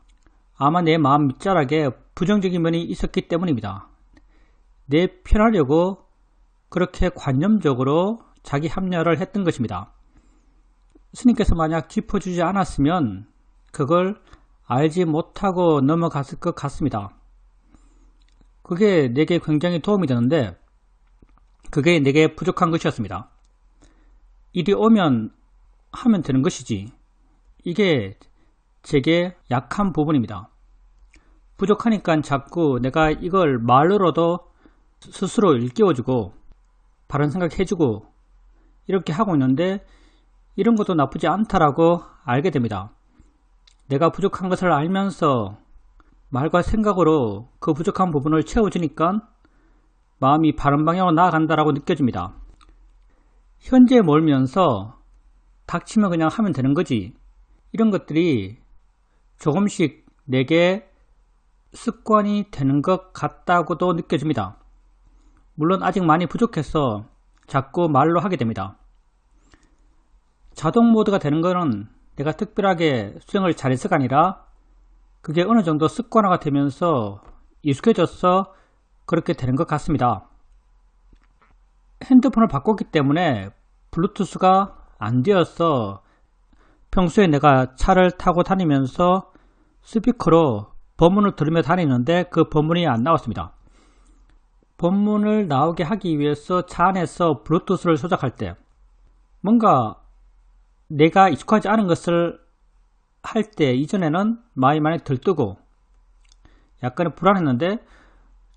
아마 내 마음 밑자락에 부정적인 면이 있었기 때문입니다. 내 편하려고 그렇게 관념적으로 자기 합리화를 했던 것입니다. 스님께서 만약 짚어주지 않았으면 그걸 알지 못하고 넘어갔을 것 같습니다. 그게 내게 굉장히 도움이 되는데, 그게 내게 부족한 것이었습니다. 일이 오면 하면 되는 것이지, 이게 제게 약한 부분입니다. 부족하니까 자꾸 내가 이걸 말로라도 스스로 일깨워주고 바른 생각 해주고 이렇게 하고 있는데, 이런 것도 나쁘지 않다라고 알게 됩니다. 내가 부족한 것을 알면서 말과 생각으로 그 부족한 부분을 채워주니까 마음이 바른 방향으로 나아간다라고 느껴집니다. 현재에 몰면서 닥치면 그냥 하면 되는 거지, 이런 것들이 조금씩 내게 습관이 되는 것 같다고도 느껴집니다. 물론 아직 많이 부족해서 자꾸 말로 하게 됩니다. 자동 모드가 되는 것은 내가 특별하게 수행을 잘해서가 아니라 그게 어느 정도 습관화가 되면서 익숙해져서 그렇게 되는 것 같습니다. 핸드폰을 바꿨기 때문에 블루투스가 안 되어서 평소에 내가 차를 타고 다니면서 스피커로 법문을 들으며 다니는데 그 법문이 안 나왔습니다. 법문을 나오게 하기 위해서 차 안에서 블루투스를 조작할 때 뭔가 내가 익숙하지 않은 것을 할 때 이전에는 마음이 많이 들뜨고 약간의 불안했는데,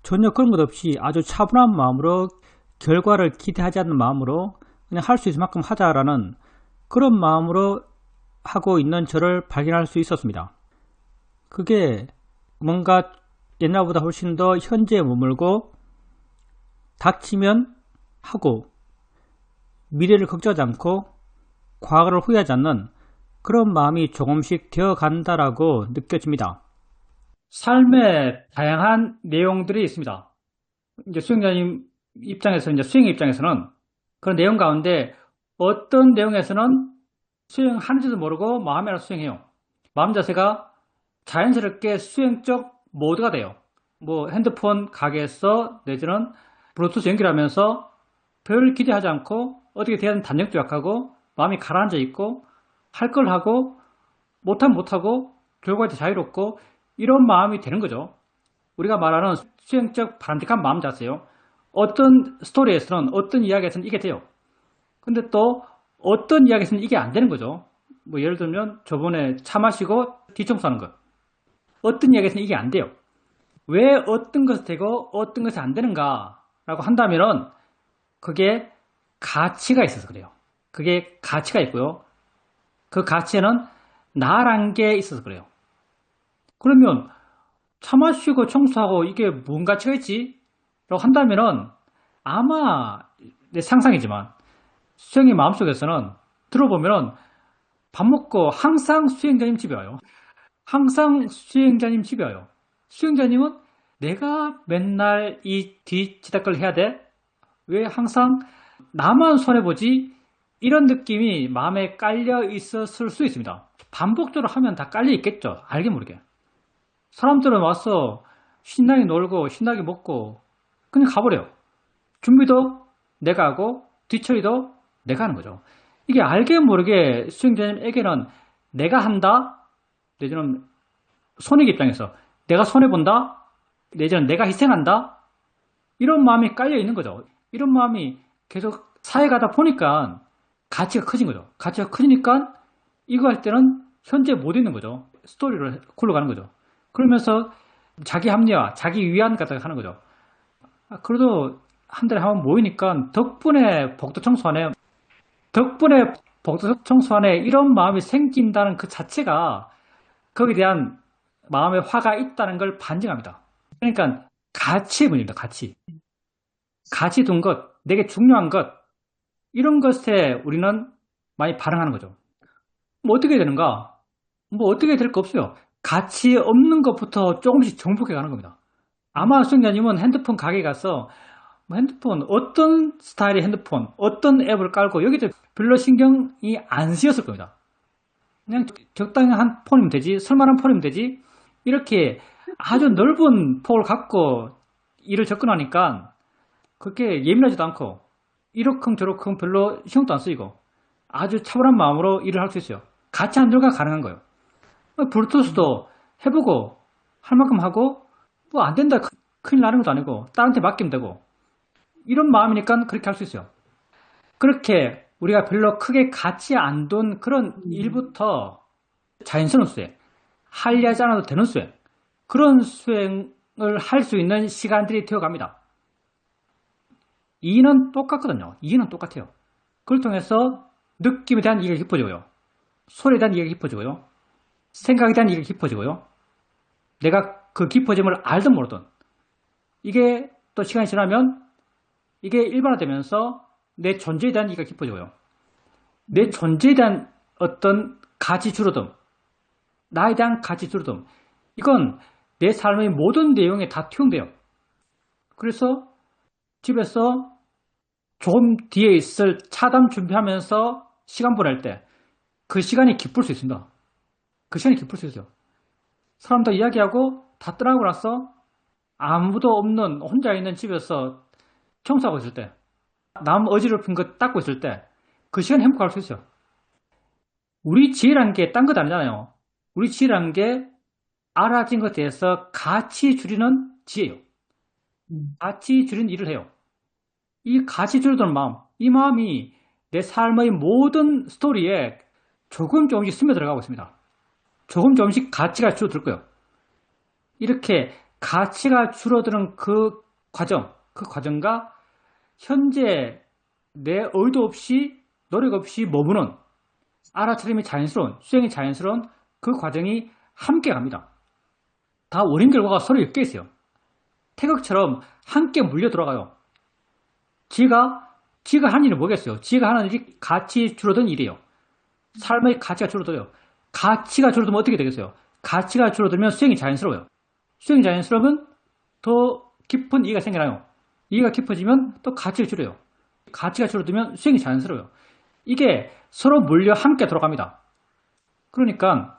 전혀 그런 것 없이 아주 차분한 마음으로, 결과를 기대하지 않는 마음으로 그냥 할 수 있을 만큼 하자라는 그런 마음으로 하고 있는 저를 발견할 수 있었습니다. 그게 뭔가 옛날보다 훨씬 더 현재에 머물고 닥치면 하고 미래를 걱정하지 않고 과거를 후회하지 않는 그런 마음이 조금씩 되어간다라고 느껴집니다. 삶의 다양한 내용들이 있습니다. 이제 수행자님 입장에서, 이제 수행 입장에서는 그런 내용 가운데 어떤 내용에서는 수행하는지도 모르고 마음에 알아서 수행해요. 마음 자세가 자연스럽게 수행적 모드가 돼요. 뭐 핸드폰 가게에서 내지는 블루투스 연결하면서 별 기대하지 않고 어떻게 돼야 하는 단정도 약하고 마음이 가라앉아 있고 할 걸 하고 못하면 못하고 결과에 자유롭고 이런 마음이 되는 거죠. 우리가 말하는 수행적 바람직한 마음 자세요. 어떤 스토리에서는, 어떤 이야기에서는 이게 돼요. 근데 또 어떤 이야기에서는 이게 안 되는 거죠. 뭐 예를 들면 저번에 차 마시고 뒤청소하는 것, 어떤 이야기에서는 이게 안 돼요. 왜 어떤 것이 되고 어떤 것이 안 되는가 라고 한다면은 그게 가치가 있어서 그래요. 그게 가치가 있고요. 그 가치에는 나란 게 있어서 그래요. 그러면 차 마시고 청소하고 이게 뭔 가치가 있지? 라고 한다면은 아마 내 상상이지만 수행의 마음속에서는 들어보면은 밥 먹고 항상 수행자님 집에 와요. 항상 수행자님 집에 와요. 수행자님은 내가 맨날 이 뒤치다걸 해야 돼? 왜 항상 나만 손해보지? 이런 느낌이 마음에 깔려 있었을 수 있습니다. 반복적으로 하면 다 깔려 있겠죠. 알게 모르게. 사람들은 와서 신나게 놀고 신나게 먹고 그냥 가버려요. 준비도 내가 하고 뒷처리도 내가 하는 거죠. 이게 알게 모르게 수행자님에게는 내가 한다, 내지는 손익 입장에서 내가 손해본다, 내지는 내가 희생한다, 이런 마음이 깔려 있는 거죠. 이런 마음이 계속 사회가다 보니까 가치가 커진 거죠. 가치가 커지니까 이거 할 때는 현재 못 있는 거죠. 스토리를 굴러가는 거죠. 그러면서 자기 합리화, 자기 위안 같은 거 하는 거죠. 그래도 한 달에 한 번 모이니까 덕분에 복도 청소하네 이런 마음이 생긴다는 그 자체가 거기에 대한 마음의 화가 있다는 걸 반증합니다. 그러니까 가치의 문제입니다. 가치 둔 것, 내게 중요한 것, 이런 것에 우리는 많이 반응하는 거죠. 뭐 어떻게 되는가? 뭐 어떻게 될 거 없어요. 가치 없는 것부터 조금씩 정복해 가는 겁니다. 아마 수행자님은 핸드폰 가게에 가서 뭐 핸드폰, 어떤 스타일의 핸드폰, 어떤 앱을 깔고 여기도 별로 신경이 안 쓰였을 겁니다. 그냥 적당한 폰이면 되지, 쓸만한 폰이면 되지, 이렇게 아주 넓은 폭을 갖고 일을 접근하니까 그렇게 예민하지도 않고 이러쿵저러쿵 별로 신경도 안 쓰이고 아주 차분한 마음으로 일을 할 수 있어요. 같이 안 들어가 가능한 거예요. 블루투스도 해보고 할 만큼 하고 뭐 안 된다 큰일 나는 것도 아니고 다른테 맡기면 되고 이런 마음이니까 그렇게 할 수 있어요. 그렇게 우리가 별로 크게 가치 안 둔 그런 일부터 자연스러운 수행, 하려하지 않아도 되는 수행, 그런 수행을 할 수 있는 시간들이 되어갑니다. 이는 똑같거든요. 이는 똑같아요. 그걸 통해서 느낌에 대한 이해가 깊어지고요. 소리에 대한 이해가 깊어지고요. 생각에 대한 이해가 깊어지고요. 내가 그 깊어짐을 알든 모르든 이게 또 시간이 지나면 이게 일반화되면서 내 존재에 대한 이해가 깊어지고요. 내 존재에 대한 어떤 가치 줄어듦, 나에 대한 가치 줄어듦, 이건 내 삶의 모든 내용에 다 투영돼요. 그래서 집에서 좀 뒤에 있을 차담 준비하면서 시간 보낼 때 그 시간이 기쁠 수 있습니다. 그 시간이 기쁠 수 있어요. 사람들 이야기하고 다 떠나고 나서 아무도 없는 혼자 있는 집에서 청소하고 있을 때, 남 어지럽힌 거 닦고 있을 때 그 시간 행복할 수 있어요. 우리 지혜라는 게 딴 것 아니잖아요. 우리 지혜라는 게 알아진 것에 대해서 가치 줄이는 지혜예요. 가치 줄이는 일을 해요. 이 가치 줄어드는 마음, 이 마음이 내 삶의 모든 스토리에 조금씩 스며들어가고 있습니다. 조금씩 가치가 줄어들 거예요. 이렇게 가치가 줄어드는 그 과정과 현재 내 의도 없이 노력 없이 머무는 알아차림이 자연스러운, 수행이 자연스러운 그 과정이 함께 갑니다. 다 원인 결과가 서로 엮여 있어요. 태극처럼 함께 물려 들어가요. 지가 하는 일은 뭐겠어요? 지가 하는 일이 가치 줄어든 일이에요. 삶의 가치가 줄어들어요. 가치가 줄어들면 어떻게 되겠어요? 가치가 줄어들면 수행이 자연스러워요. 수행이 자연스러우면 더 깊은 이해가 생겨나요. 이해가 깊어지면 또 가치가 줄어요. 가치가 줄어들면 수행이 자연스러워요. 이게 서로 물려 함께 돌아갑니다. 그러니까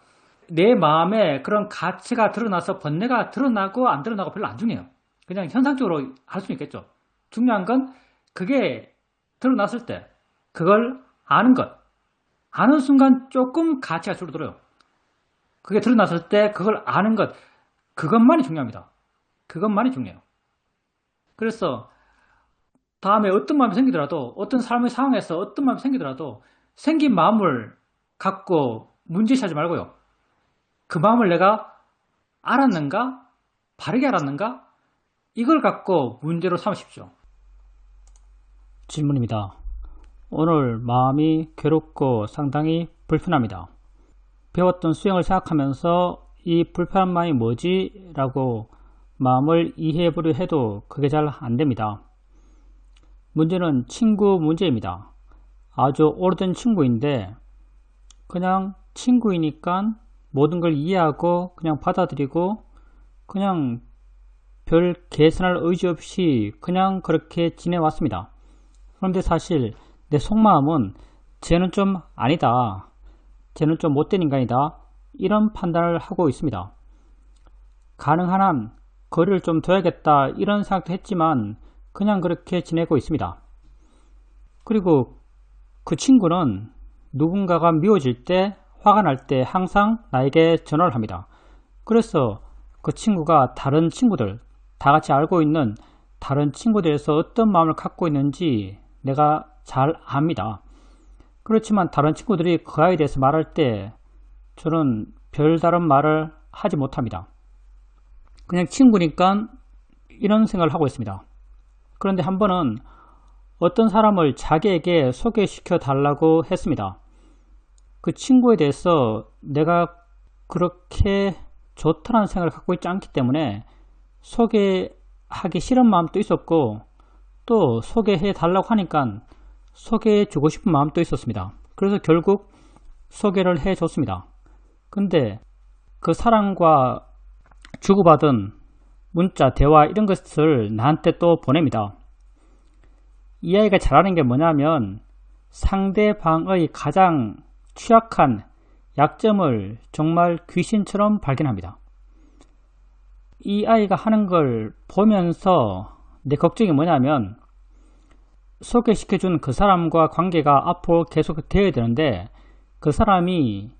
내 마음에 그런 가치가 드러나서 번뇌가 드러나고 안 드러나고 별로 안 중요해요. 그냥 현상적으로 할 수 있겠죠. 중요한 건 그게 드러났을 때 그걸 아는 것. 아는 순간 조금 가치가 줄어들어요. 그게 드러났을 때 그걸 아는 것. 그것만이 중요합니다. 그것만이 중요해요. 그래서 다음에 어떤 마음이 생기더라도 어떤 삶의 상황에서 어떤 마음이 생기더라도 생긴 마음을 갖고 문제시하지 말고요. 그 마음을 내가 알았는가? 바르게 알았는가? 이걸 갖고 문제로 삼으십시오. 질문입니다. 오늘 마음이 괴롭고 상당히 불편합니다. 배웠던 수행을 생각하면서 이 불편한 마음이 뭐지? 라고 마음을 이해해보려 해도 그게 잘 안됩니다. 문제는 친구 문제입니다. 아주 오래된 친구인데 그냥 친구이니까 모든 걸 이해하고 그냥 받아들이고 그냥 별 계산할 의지 없이 그냥 그렇게 지내왔습니다. 그런데 사실 내 속마음은 쟤는 좀 아니다. 쟤는 좀 못된 인간이다. 이런 판단을 하고 있습니다. 가능한 한 거리를 좀 둬야겠다 이런 생각도 했지만 그냥 그렇게 지내고 있습니다. 그리고 그 친구는 누군가가 미워질 때, 화가 날 때 항상 나에게 전화를 합니다. 그래서 그 친구가 다른 친구들, 다 같이 알고 있는 다른 친구들에서 어떤 마음을 갖고 있는지 내가 잘 압니다. 그렇지만 다른 친구들이 그 아이에 대해서 말할 때 저는 별다른 말을 하지 못합니다. 그냥 친구니까 이런 생각을 하고 있습니다. 그런데 한 번은 어떤 사람을 자기에게 소개시켜 달라고 했습니다. 그 친구에 대해서 내가 그렇게 좋다는 생각을 갖고 있지 않기 때문에 소개하기 싫은 마음도 있었고, 또 소개해 달라고 하니까 소개해 주고 싶은 마음도 있었습니다. 그래서 결국 소개를 해 줬습니다. 근데 그 사람과 주고받은 문자, 대화 이런 것을 나한테 또 보냅니다. 이 아이가 잘하는 게 뭐냐면 상대방의 가장 취약한 약점을 정말 귀신처럼 발견합니다. 이 아이가 하는 걸 보면서 내 걱정이 뭐냐면 소개시켜준 그 사람과 관계가 앞으로 계속 되어야 되는데 그 사람이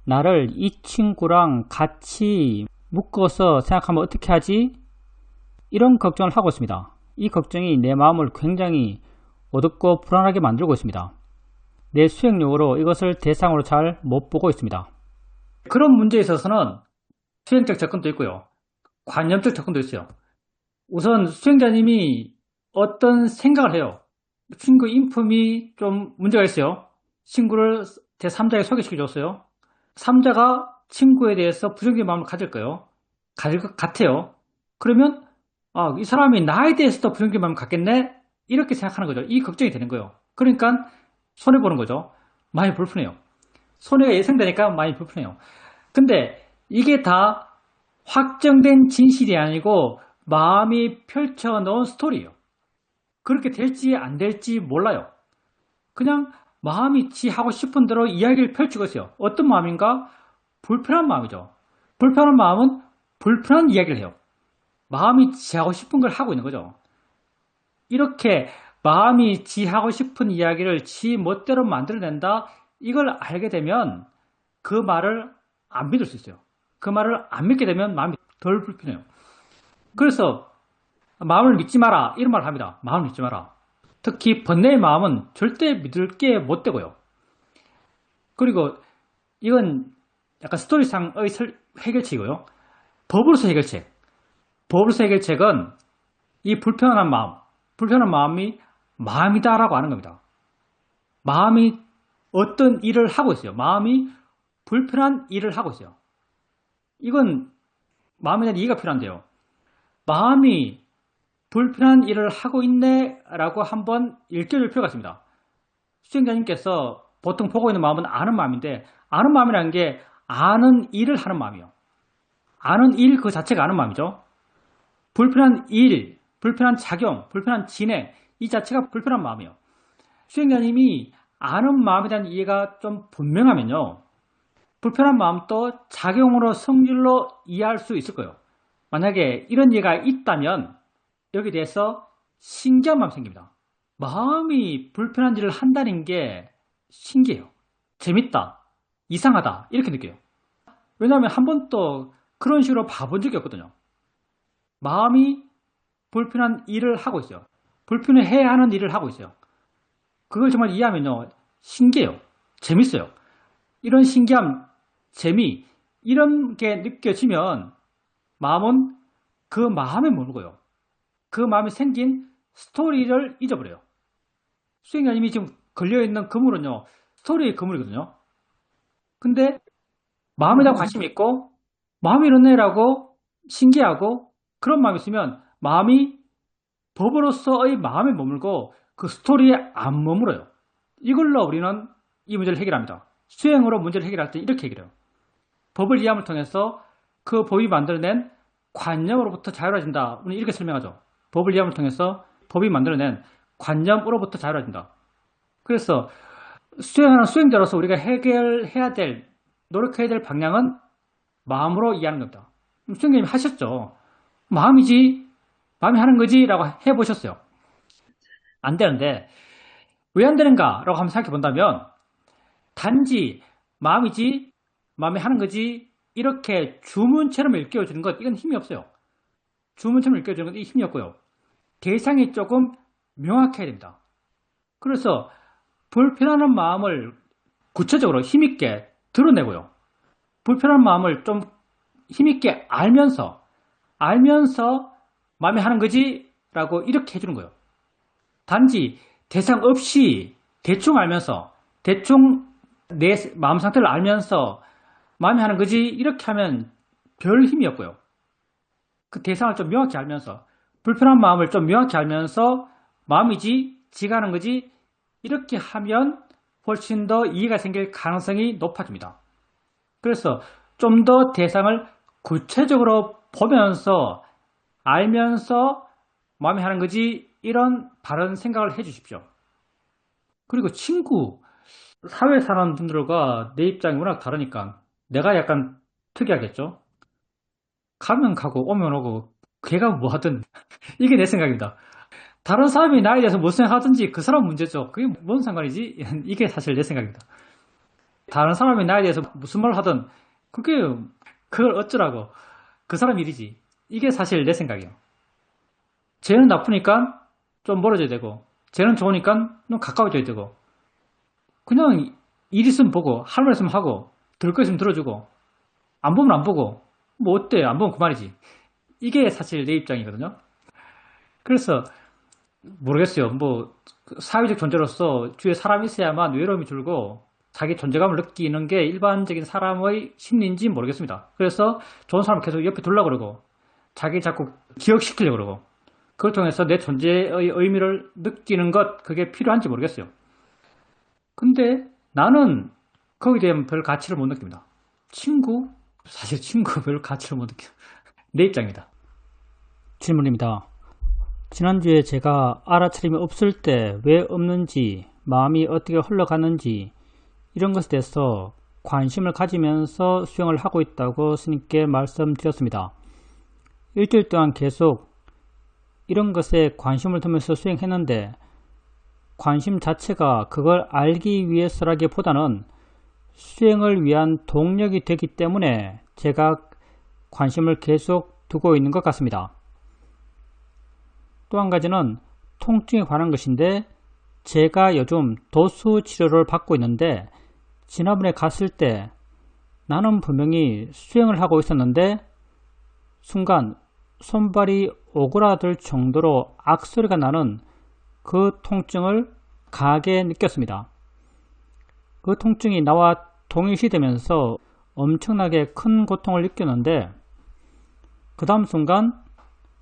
나를 이 친구랑 같이 묶어서 생각하면 어떻게 하지? 이런 걱정을 하고 있습니다. 이 걱정이 내 마음을 굉장히 어둡고 불안하게 만들고 있습니다. 내 수행력으로 이것을 대상으로 잘 못 보고 있습니다. 그런 문제에 있어서는 수행적 접근도 있고요. 관념적 접근도 있어요. 우선 수행자님이 어떤 생각을 해요. 친구 인품이 좀 문제가 있어요. 친구를 제3자에게 소개시켜줬어요. 3자가 친구에 대해서 부정적인 마음을 가질 거예요. 가질 것 같아요. 그러면 이 사람이 나에 대해서도 부정적인 마음을 갖겠네? 이렇게 생각하는 거죠. 이 걱정이 되는 거예요. 그러니까 손해보는 거죠. 많이 불편해요. 손해가 예상되니까 많이 불편해요. 근데 이게 다 확정된 진실이 아니고 마음이 펼쳐놓은 스토리예요. 그렇게 될지 안 될지 몰라요. 그냥 마음이 지 하고 싶은 대로 이야기를 펼치고 있어요. 어떤 마음인가? 불편한 마음이죠. 불편한 마음은 불편한 이야기를 해요. 마음이 지 하고 싶은 걸 하고 있는 거죠. 이렇게 마음이 지 하고 싶은 이야기를 지 멋대로 만들어낸다. 이걸 알게 되면 그 말을 안 믿을 수 있어요. 그 말을 안 믿게 되면 마음이 덜 불편해요. 그래서 마음을 믿지 마라 이런 말을 합니다. 마음을 믿지 마라. 특히 번뇌의 마음은 절대 믿을 게 못 되고요. 그리고 이건 약간 스토리상의 해결책이고요. 법으로서 해결책. 법으로서 해결책은 이 불편한 마음이 마음이다라고 하는 겁니다. 마음이 어떤 일을 하고 있어요. 마음이 불편한 일을 하고 있어요. 이건 마음에 대한 이해가 필요한데요. 마음이 불편한 일을 하고 있네 라고 한번 일깨워줄 필요가 있습니다. 수행자님께서 보통 보고 있는 마음은 아는 마음인데 아는 마음이라는 게 아는 일을 하는 마음이에요. 아는 일 그 자체가 아는 마음이죠. 불편한 일, 불편한 작용, 불편한 진행 이 자체가 불편한 마음이에요. 수행자님이 아는 마음에 대한 이해가 좀 분명하면요. 불편한 마음도 작용으로 성질로 이해할 수 있을 거예요. 만약에 이런 이해가 있다면 여기에 대해서 신기한 마음이 생깁니다. 마음이 불편한 일을 한다는 게 신기해요. 재밌다, 이상하다 이렇게 느껴요. 왜냐하면 한 번도 그런 식으로 봐본 적이 없거든요. 마음이 불편한 일을 하고 있어요. 불편해해야 하는 일을 하고 있어요. 그걸 정말 이해하면요. 신기해요. 재밌어요. 이런 신기함, 재미 이런 게 느껴지면 마음은 그 마음에 머물고요. 그 마음에 생긴 스토리를 잊어버려요. 수행자님이 지금 걸려있는 그물은요. 스토리의 그물이거든요. 근데 마음에다 관심이 있고 마음이 이렇네라고 신기하고 그런 마음이 있으면 마음이 법으로서의 마음에 머물고 그 스토리에 안 머물어요. 이걸로 우리는 이 문제를 해결합니다. 수행으로 문제를 해결할 때 이렇게 해결해요. 법을 이해함을 통해서 그 법이 만들어낸 관념으로부터 자유로워진다. 우리는 이렇게 설명하죠. 법을 이해함을 통해서 법이 만들어낸 관념으로부터 자유로워진다. 그래서 수행하는 수행자로서 우리가 해결해야 될, 노력해야 될 방향은 마음으로 이해하는 겁니다. 수행자님이 하셨죠. 마음이 하는 거지 라고 해보셨어요. 안 되는데 왜 안 되는가? 라고 한번 생각해 본다면, 단지 마음이지, 마음에 하는 거지, 이렇게 주문처럼 일깨워주는 것, 이건 힘이 없어요. 주문처럼 일깨워주는 건 힘이 없고요. 대상이 조금 명확해야 됩니다. 그래서 불편한 마음을 구체적으로 힘있게 드러내고요. 불편한 마음을 좀 힘있게 알면서 마음에 하는 거지 라고 이렇게 해주는 거예요. 단지 대상 없이 대충 알면서 대충 내 마음 상태를 알면서 마음에 하는 거지 이렇게 하면 별 힘이 없고요. 그 대상을 좀 명확히 알면서 불편한 마음을 좀 명확히 알면서 마음이지 지가 하는 거지 이렇게 하면 훨씬 더 이해가 생길 가능성이 높아집니다. 그래서 좀 더 대상을 구체적으로 보면서 알면서 마음에 하는 거지 이런 바른 생각을 해 주십시오. 그리고 친구, 사회 사는 분들과 내 입장이 워낙 다르니까 내가 약간 특이하겠죠? 가면 가고 오면 오고 걔가 뭐 하든 이게 내 생각입니다. 다른 사람이 나에 대해서 무슨 생각하든지 그 사람 문제죠. 그게 뭔 상관이지? 이게 사실 내 생각입니다. 다른 사람이 나에 대해서 무슨 말을 하든 그걸 어쩌라고 그 사람 일이지. 이게 사실 내 생각이에요. 쟤는 나쁘니까 좀 멀어져야 되고 쟤는 좋으니까 좀 가까워져야 되고 그냥 일 있으면 보고 할 말 있으면 하고 들을 거 있으면 들어주고 안 보면 안 보고 뭐 어때 안 보면 그만이지. 이게 사실 내 입장이거든요. 그래서 모르겠어요. 뭐 사회적 존재로서 주위에 사람이 있어야만 외로움이 줄고 자기 존재감을 느끼는 게 일반적인 사람의 심리인지 모르겠습니다. 그래서 좋은 사람을 계속 옆에 두려고 그러고 자기 자꾸 기억시키려고 그러고 그걸 통해서 내 존재의 의미를 느끼는 것 그게 필요한지 모르겠어요. 근데 나는 거기에 대한 별 가치를 못 느낍니다. 사실 친구 별 가치를 못 느껴요. 내 입장입니다. 질문입니다. 지난주에 제가 알아차림이 없을 때 왜 없는지, 마음이 어떻게 흘러가는지 이런 것에 대해서 관심을 가지면서 수행을 하고 있다고 스님께 말씀드렸습니다. 일주일 동안 계속 이런 것에 관심을 두면서 수행했는데 관심 자체가 그걸 알기 위해서라기보다는 수행을 위한 동력이 되기 때문에 제가 관심을 계속 두고 있는 것 같습니다. 또 한 가지는 통증에 관한 것인데 제가 요즘 도수 치료를 받고 있는데 지난번에 갔을 때 나는 분명히 수행을 하고 있었는데 순간 손발이 오그라들 정도로 악소리가 나는 그 통증을 강하게 느꼈습니다. 그 통증이 나와 동일시되면서 엄청나게 큰 고통을 느꼈는데 그 다음 순간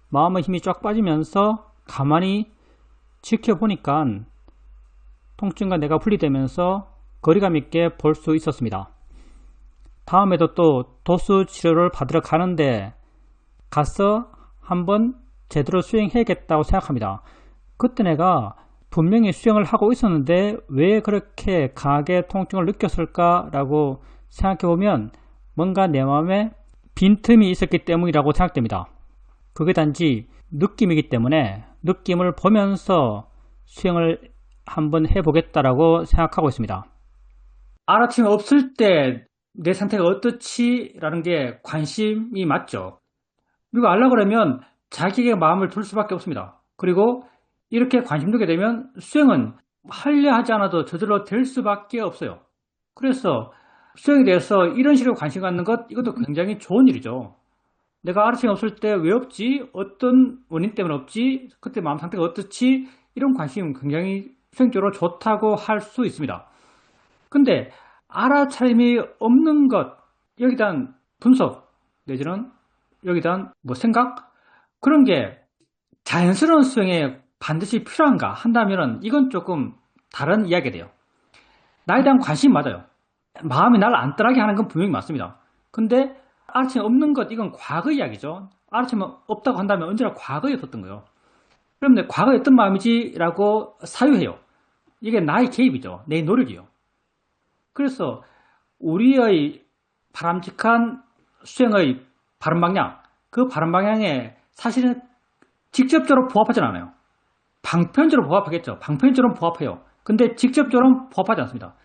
마음의 힘이 쫙 빠지면서 가만히 지켜보니까 통증과 내가 분리되면서 거리감 있게 볼 수 있었습니다. 다음에도 또 도수 치료를 받으러 가는데 가서 한번 제대로 수행해야겠다고 생각합니다. 그때 내가 분명히 수행을 하고 있었는데 왜 그렇게 강하게 통증을 느꼈을까라고 생각해보면 뭔가 내 마음에 빈틈이 있었기 때문이라고 생각됩니다. 그게 단지 느낌이기 때문에 느낌을 보면서 수행을 한번 해보겠다라고 생각하고 있습니다. 알아침이 없을 때 내 상태가 어떻지? 라는 게 관심이 맞죠. 그리고 알려고 그러면 자기에게 마음을 둘 수밖에 없습니다. 그리고 이렇게 관심 두게 되면 수행은 하려 하지 않아도 저절로 될 수밖에 없어요. 그래서 수행에 대해서 이런 식으로 관심 갖는 것 이것도 굉장히 좋은 일이죠. 내가 알아침이 없을 때 왜 없지? 어떤 원인 때문에 없지? 그때 마음 상태가 어떻지? 이런 관심은 굉장히 수행적으로 좋다고 할 수 있습니다. 근데 알아차림이 없는 것, 여기에 대한 분석 내지는 여기에 대한 생각? 그런 게 자연스러운 수행에 반드시 필요한가 한다면 이건 조금 다른 이야기가 돼요. 나에 대한 관심이 맞아요. 마음이 나를 안 떠나게 하는 건 분명히 맞습니다. 근데 알아침이 없는 것 이건 과거 이야기죠. 알아침이 없다고 한다면 언제나 과거에 없었던 거예요. 그럼 내 과거에 어떤 마음이지? 라고 사유해요. 이게 나의 개입이죠. 내 노력이요. 그래서 우리의 바람직한 수행의 바른 방향, 그 바른 방향에 사실은 직접적으로 부합하진 않아요. 방편적으로 부합하겠죠. 방편적으로 부합해요. 근데 직접적으로는 부합하지 않습니다.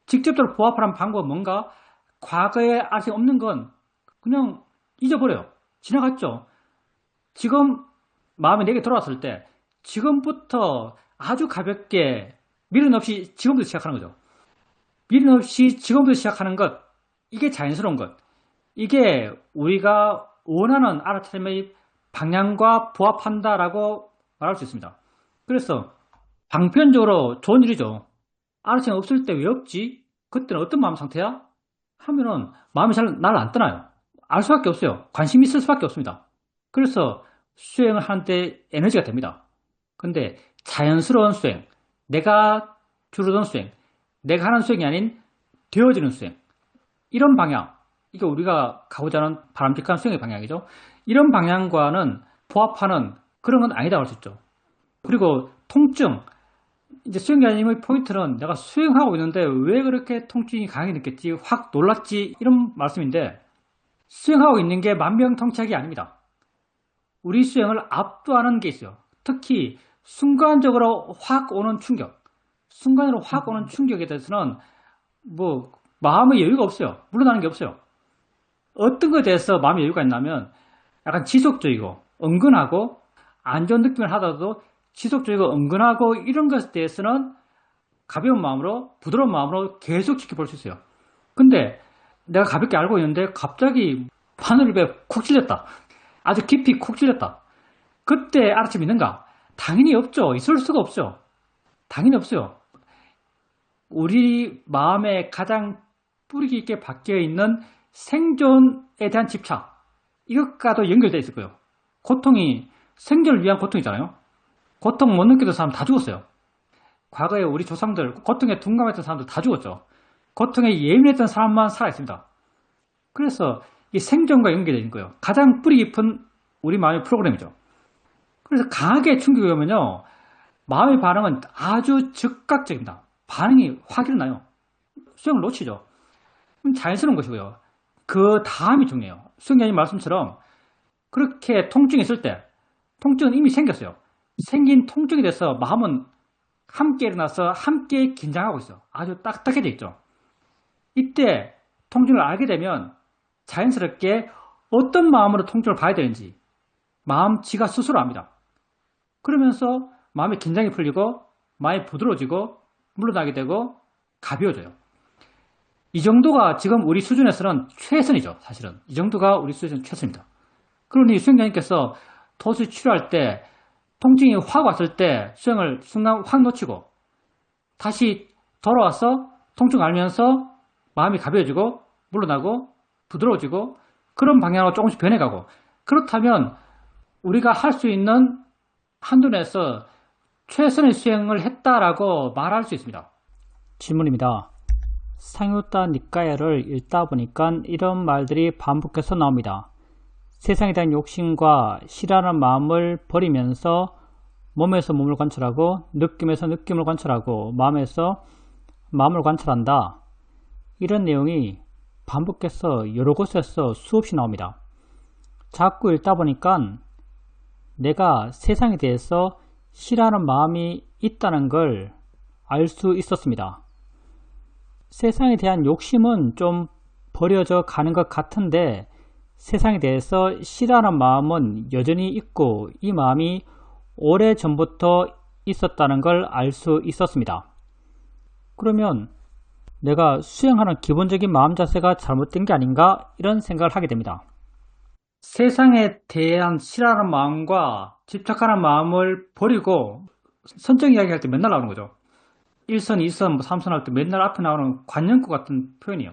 직접적으로 부합하는 방법은 뭔가? 과거에 아직 없는 건 그냥 잊어버려요. 지나갔죠. 지금 마음이 내게 돌아왔을 때 지금부터 아주 가볍게 미련 없이 지금부터 시작하는 거죠. 미련 없이 지금부터 시작하는 것, 이게 자연스러운 것, 이게 우리가 원하는 알아차림의 방향과 부합한다라고 말할 수 있습니다. 그래서 방편적으로 좋은 일이죠. 알아차림 없을 때 왜 없지? 그때는 어떤 마음 상태야? 하면은 마음이 잘 날 안 떠나요. 알 수밖에 없어요. 관심이 있을 수밖에 없습니다. 그래서 수행을 하는데 에너지가 됩니다. 근데 자연스러운 수행, 내가 주르던 수행, 내가 하는 수행이 아닌 되어지는 수행, 이런 방향, 이게 우리가 가고자 하는 바람직한 수행의 방향이죠. 이런 방향과는 부합하는 그런 건 아니다고 할 수 있죠. 그리고 통증, 이제 수행자님의 포인트는 내가 수행하고 있는데 왜 그렇게 통증이 강하게 느꼈지? 확 놀랐지? 이런 말씀인데, 수행하고 있는 게 만병통치약이 아닙니다. 우리 수행을 압도하는 게 있어요. 특히 순간적으로 확 오는 충격, 순간으로 확 오는 충격에 대해서는 뭐 마음의 여유가 없어요. 물러나는 게 없어요. 어떤 것에 대해서 마음의 여유가 있냐면 약간 지속적이고 은근하고 안 좋은 느낌을 하더라도 지속적이고 은근하고 이런 것에 대해서는 가벼운 마음으로, 부드러운 마음으로 계속 지켜볼 수 있어요. 근데 내가 가볍게 알고 있는데 갑자기 바늘에 쿡 찔렸다. 아주 깊이 쿡 찔렸다. 그때 알아차림이 있는가? 당연히 없죠. 있을 수가 없죠. 당연히 없어요. 우리 마음에 가장 뿌리 깊게 박혀 있는 생존에 대한 집착, 이것과도 연결되어 있을 거예요. 고통이 생존을 위한 고통이잖아요. 고통 못 느끼던 사람 다 죽었어요. 과거에 우리 조상들 고통에 둔감했던 사람들 다 죽었죠. 고통에 예민했던 사람만 살아있습니다. 그래서 이 생존과 연결되어 있는 거예요. 가장 뿌리 깊은 우리 마음의 프로그램이죠. 그래서 강하게 충격이 오면요, 마음의 반응은 아주 즉각적입니다. 반응이 확 일어나요. 수행을 놓치죠. 그럼 자연스러운 것이고요. 그 다음이 중요해요. 수행자님 말씀처럼 그렇게 통증이 있을 때, 통증은 이미 생겼어요. 생긴 통증이 돼서 마음은 함께 일어나서 함께 긴장하고 있어. 아주 딱딱해져 있죠. 이때 통증을 알게 되면 자연스럽게 어떤 마음으로 통증을 봐야 되는지 마음지가 스스로 압니다. 그러면서 마음의 긴장이 풀리고 마음이 부드러워지고 물러나게 되고 가벼워져요. 이 정도가 지금 우리 수준에서는 최선이죠. 사실은 이 정도가 우리 수준에서는 최선입니다. 그러니 수행자님께서 도수 치료할 때 통증이 확 왔을 때 수행을 순간 확 놓치고 다시 돌아와서 통증 알면서 마음이 가벼워지고 물러나고 부드러워지고 그런 방향으로 조금씩 변해가고, 그렇다면 우리가 할 수 있는 한눈에서 최선의 수행을 했다라고 말할 수 있습니다. 질문입니다. 상유타 니까야를 읽다 보니까 이런 말들이 반복해서 나옵니다. 세상에 대한 욕심과 싫어하는 마음을 버리면서 몸에서 몸을 관찰하고 느낌에서 느낌을 관찰하고 마음에서 마음을 관찰한다. 이런 내용이 반복해서 여러 곳에서 수없이 나옵니다. 자꾸 읽다 보니까 내가 세상에 대해서 싫어하는 마음이 있다는 걸 알 수 있었습니다. 세상에 대한 욕심은 좀 버려져 가는 것 같은데 세상에 대해서 싫어하는 마음은 여전히 있고 이 마음이 오래전부터 있었다는 걸 알 수 있었습니다. 그러면 내가 수행하는 기본적인 마음 자세가 잘못된 게 아닌가, 이런 생각을 하게 됩니다. 세상에 대한 싫어하는 마음과 집착하는 마음을 버리고 선정 이야기할 때 맨날 나오는 거죠. 1선, 2선, 3선 할 때 맨날 앞에 나오는 관념구 같은 표현이에요.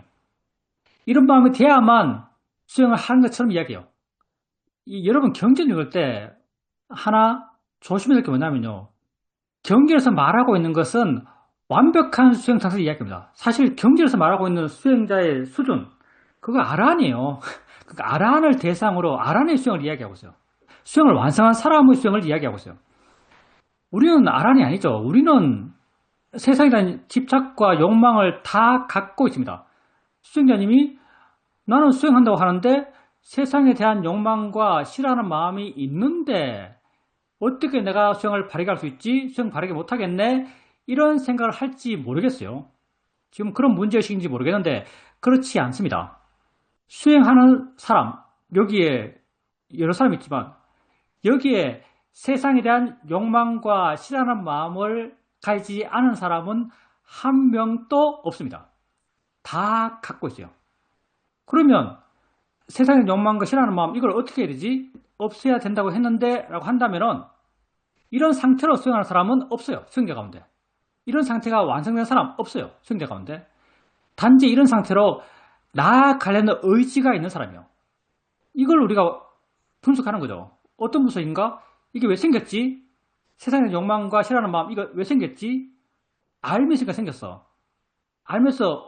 이런 마음이 돼야만 수행을 하는 것처럼 이야기해요. 여러분 경전 읽을 때 하나 조심해야 될 게 뭐냐면요, 경전에서 말하고 있는 것은 완벽한 수행 상태를 이야기합니다. 사실 경전에서 말하고 있는 수행자의 수준, 그거 아란이에요. 그러니까 아란을 대상으로 아란의 수행을 이야기하고 있어요. 수행을 완성한 사람의 수행을 이야기하고 있어요. 우리는 아란이 아니죠. 우리는 세상에 대한 집착과 욕망을 다 갖고 있습니다. 수행자님이 나는 수행한다고 하는데 세상에 대한 욕망과 싫어하는 마음이 있는데 어떻게 내가 수행을 바르게 할 수 있지? 수행 바르게 못하겠네? 이런 생각을 할지 모르겠어요. 지금 그런 문제의식인지 모르겠는데 그렇지 않습니다. 수행하는 사람, 여기에 여러 사람이 있지만 여기에 세상에 대한 욕망과 싫어하는 마음을 가지지 않은 사람은 한 명도 없습니다. 다 갖고 있어요. 그러면 세상의 욕망과 싫어하는 마음, 이걸 어떻게 해야 되지? 없애야 된다고 했는데 라고 한다면은 이런 상태로 수행하는 사람은 없어요. 수행자 가운데. 이런 상태가 완성된 사람 없어요. 수행자 가운데. 단지 이런 상태로 나아가려는 의지가 있는 사람이에요. 이걸 우리가 분석하는 거죠. 어떤 분석인가? 이게 왜 생겼지? 세상의 욕망과 싫어하는 마음, 이거 왜 생겼지? 알면서가 생겼어. 알면서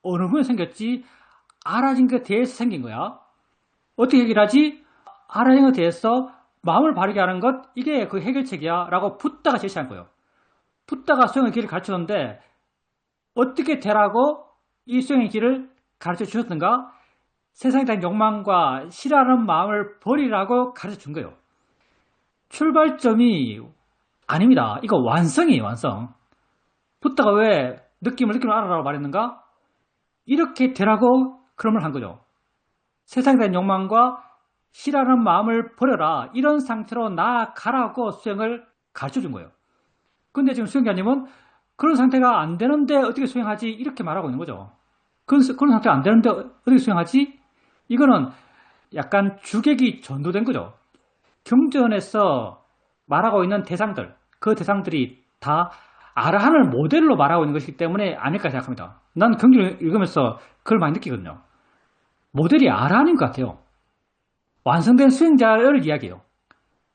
어느 부분에 생겼지? 알아진 것에 대해서 생긴 거야. 어떻게 해결하지? 알아진 것에 대해서 마음을 바르게 하는 것, 이게 그 해결책이야 라고 붓다가 제시한 거예요. 붓다가 수행의 길을 가르쳤는데 어떻게 되라고 이 수행의 길을 가르쳐 주셨던가? 세상에 대한 욕망과 싫어하는 마음을 버리라고 가르쳐 준 거예요. 출발점이 아닙니다. 이거 완성이에요, 완성. 붓다가 왜 느낌을 알아라고 말했는가? 이렇게 되라고 그런 말 한 거죠. 세상에 대한 욕망과 싫어하는 마음을 버려라. 이런 상태로 나아가라고 수행을 가르쳐 준 거예요. 근데 지금 수행자님은 그런 상태가 안 되는데 어떻게 수행하지? 이렇게 말하고 있는 거죠. 그런 상태가 안 되는데 어떻게 수행하지? 이거는 약간 주객이 전도된 거죠. 경전에서 말하고 있는 대상들, 그 대상들이 다 아라한을 모델로 말하고 있는 것이기 때문에 아닐까 생각합니다. 난 경전을 읽으면서 그걸 많이 느끼거든요. 모델이 아라한인 것 같아요. 완성된 수행자를 이야기해요.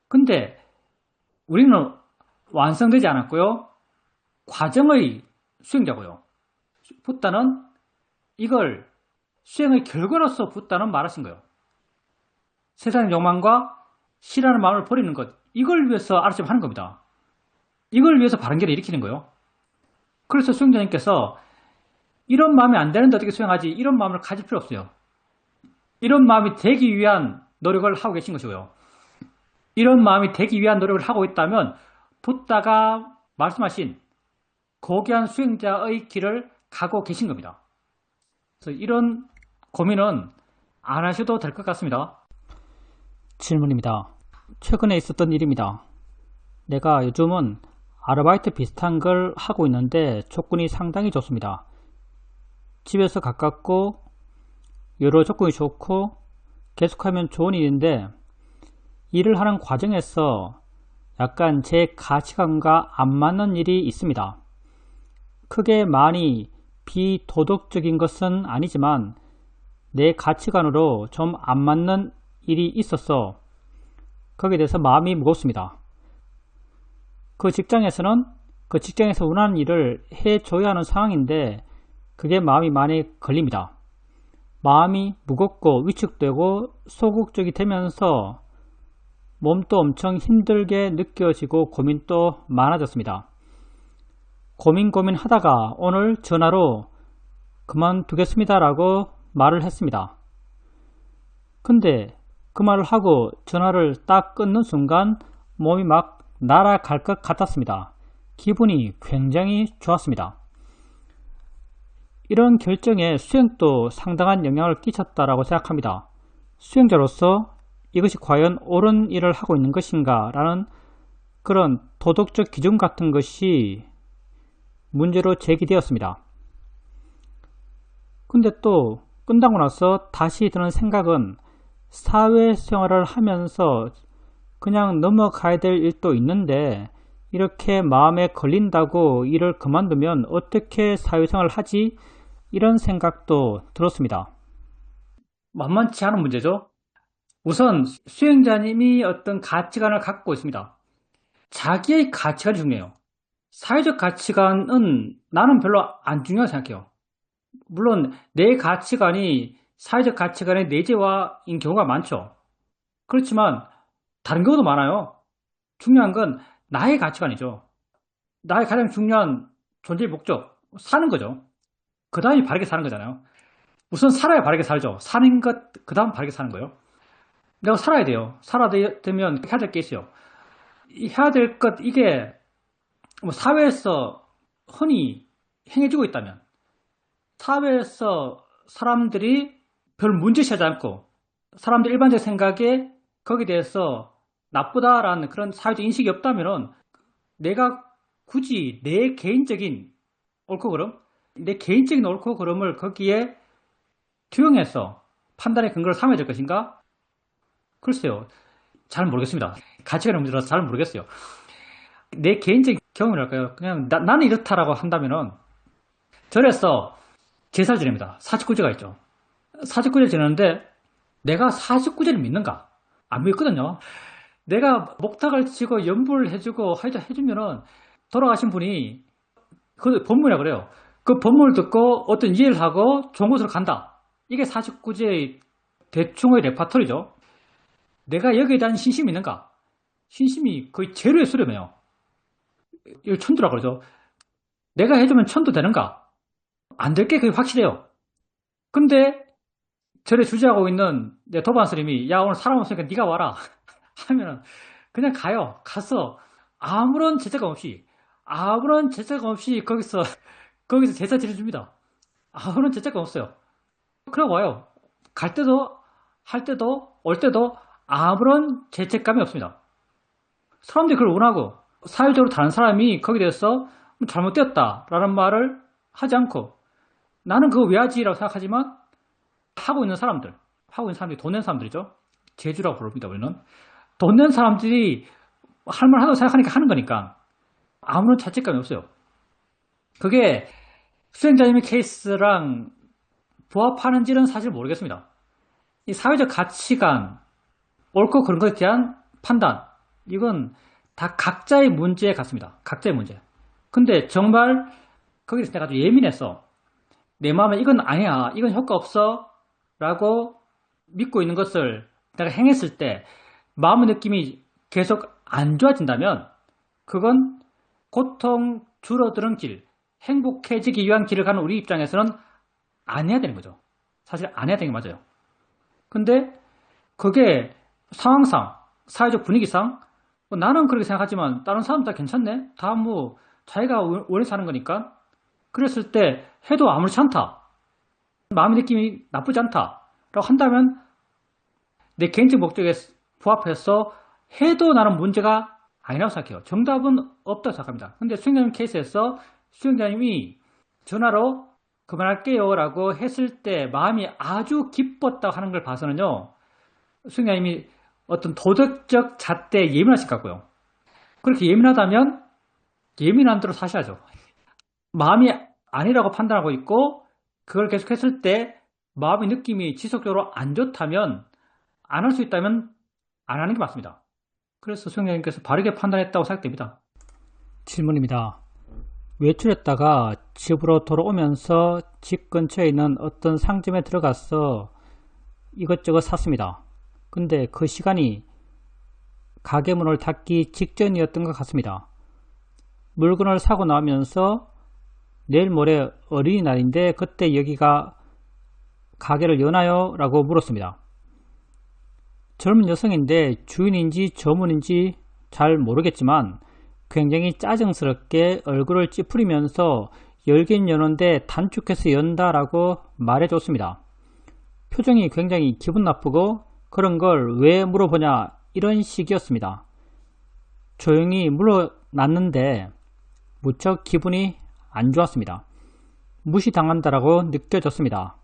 근데 우리는 완성되지 않았고요. 과정의 수행자고요. 붓다는 이걸 수행의 결과로서 붓다는 말하신 거예요. 세상의 욕망과 싫어하는 마음을 버리는 것, 이걸 위해서 알아서 하는 겁니다. 이걸 위해서 바른결을 일으키는 거예요. 그래서 수행자님께서 이런 마음이 안 되는데 어떻게 수행하지? 이런 마음을 가질 필요 없어요. 이런 마음이 되기 위한 노력을 하고 계신 것이고요. 이런 마음이 되기 위한 노력을 하고 있다면 붓다가 말씀하신 고귀한 수행자의 길을 가고 계신 겁니다. 그래서 이런 고민은 안 하셔도 될 것 같습니다. 질문입니다. 최근에 있었던 일입니다. 내가 요즘은 아르바이트 비슷한 걸 하고 있는데 조건이 상당히 좋습니다. 집에서 가깝고 여러 조건이 좋고 계속하면 좋은 일인데 일을 하는 과정에서 약간 제 가치관과 안 맞는 일이 있습니다. 크게 많이 비도덕적인 것은 아니지만 내 가치관으로 좀 안 맞는 일이 있어서 거기에 대해서 마음이 무겁습니다. 그 직장에서 원하는 일을 해줘야 하는 상황인데 그게 마음이 많이 걸립니다. 마음이 무겁고 위축되고 소극적이 되면서 몸도 엄청 힘들게 느껴지고 고민도 많아졌습니다. 고민하다가 오늘 전화로 그만두겠습니다 라고 말을 했습니다. 근데 그 말을 하고 전화를 딱 끊는 순간 몸이 막 날아갈 것 같았습니다. 기분이 굉장히 좋았습니다. 이런 결정에 수행도 상당한 영향을 끼쳤다라고 생각합니다. 수행자로서 이것이 과연 옳은 일을 하고 있는 것인가 라는 그런 도덕적 기준 같은 것이 문제로 제기되었습니다. 근데 또 끝나고 나서 다시 드는 생각은 사회생활을 하면서 그냥 넘어가야 될 일도 있는데 이렇게 마음에 걸린다고 일을 그만두면 어떻게 사회생활을 하지? 이런 생각도 들었습니다. 만만치 않은 문제죠. 우선 수행자님이 어떤 가치관을 갖고 있습니다. 자기의 가치관이 중요해요. 사회적 가치관은 나는 별로 안 중요하다고 생각해요. 물론 내 가치관이 사회적 가치관의 내재화인 경우가 많죠. 그렇지만 다른 경우도 많아요. 중요한 건 나의 가치관이죠. 나의 가장 중요한 존재의 목적, 사는 거죠. 그 다음이 바르게 사는 거잖아요. 우선 살아야 바르게 살죠. 사는 것, 그 다음 바르게 사는 거예요. 내가 살아야 돼요. 살아야 되면 해야 될 게 있어요. 해야 될 것, 이게 뭐 사회에서 흔히 행해지고 있다면, 사회에서 사람들이 별 문제시하지 않고 사람들 일반적 생각에 거기에 대해서 나쁘다라는 그런 사회적 인식이 없다면은 내가 굳이 내 개인적인 옳고 그름, 내 개인적인 옳고 그름을 거기에 투영해서 판단의 근거를 삼아야 될 것인가? 글쎄요. 잘 모르겠습니다. 가치관의 문제라서 잘 모르겠어요. 내 개인적인 경험이랄까요? 그냥 나는 이렇다라고 한다면은 절에서 제사를 지냅니다. 사직구제가 있죠. 사직구제를 지내는데 내가 사직구제를 믿는가? 안 믿거든요. 내가 목탁을 치고 연부를 해주고 해주면은 돌아가신 분이 그 법문이라 그래요. 그 법문을 듣고 어떤 이해를 하고 좋은 곳으로 간다. 이게 사직구제의 대충의 레파토리죠. 내가 여기에 대한 신심이 있는가? 신심이 거의 제로에 수렴해요. 이걸 천도라 그러죠. 내가 해주면 천도 되는가? 안 될 게 그게 확실해요. 근데 절에 주재하고 있는 내 도반 스님이 야 오늘 사람 없으니까 네가 와라 하면은 그냥 가요. 가서 아무런 죄책감 없이 거기서 제사 지내줍니다. 아무런 죄책감 없어요. 그러고 와요. 갈 때도 할 때도 올 때도 아무런 죄책감이 없습니다. 사람들이 그걸 원하고 사회적으로 다른 사람이 거기에 대해서 잘못되었다라는 말을 하지 않고 나는 그거 왜 하지라고 생각하지만 하고 있는 사람들이 돈 낸 사람들이죠. 제주라고 부릅니다. 우리는 돈 낸 사람들이 할 말 하다고 생각하니까 하는 거니까 아무런 자책감이 없어요. 그게 수행자님의 케이스랑 부합하는지는 사실 모르겠습니다. 이 사회적 가치관, 옳고 그런 것에 대한 판단, 이건 다 각자의 문제 같습니다. 각자의 문제. 근데 정말 거기서 내가 좀 예민해서 내 마음에 이건 아니야, 이건 효과 없어 라고 믿고 있는 것을 내가 행했을 때 마음의 느낌이 계속 안 좋아진다면 그건 고통 줄어드는 길, 행복해지기 위한 길을 가는 우리 입장에서는 안 해야 되는 거죠. 사실 안 해야 되는 게 맞아요. 근데 그게 상황상, 사회적 분위기상 나는 그렇게 생각하지만 다른 사람 다 괜찮네? 다 뭐 자기가 원해서 하는 거니까 그랬을 때 해도 아무렇지 않다. 마음의 느낌이 나쁘지 않다. 라고 한다면 내 개인적 목적에 부합해서 해도 나는 문제가 아니라고 생각해요. 정답은 없다고 생각합니다. 근데 수행자님 케이스에서 수행자님이 전화로 그만할게요 라고 했을 때 마음이 아주 기뻤다고 하는 걸 봐서는요, 수행자님이 어떤 도덕적 잣대에 예민하실 것 같고요. 그렇게 예민하다면 예민한 대로 사셔야죠. 마음이 아니라고 판단하고 있고 그걸 계속했을 때 마음의 느낌이 지속적으로 안 좋다면 안 할 수 있다면 안 하는 게 맞습니다. 그래서 수행자님께서 바르게 판단했다고 생각됩니다. 질문입니다. 외출했다가 집으로 돌아오면서 집 근처에 있는 어떤 상점에 들어가서 이것저것 샀습니다. 근데 그 시간이 가게 문을 닫기 직전이었던 것 같습니다. 물건을 사고 나면서 내일 모레 어린이날인데 그때 여기가 가게를 여나요? 라고 물었습니다. 젊은 여성인데 주인인지 점원인지 잘 모르겠지만 굉장히 짜증스럽게 얼굴을 찌푸리면서 열긴 여는데 단축해서 연다라고 말해줬습니다. 표정이 굉장히 기분 나쁘고 그런 걸 왜 물어보냐 이런 식이었습니다. 조용히 물어놨는데 무척 기분이 안 좋았습니다. 무시당한다라고 느껴졌습니다.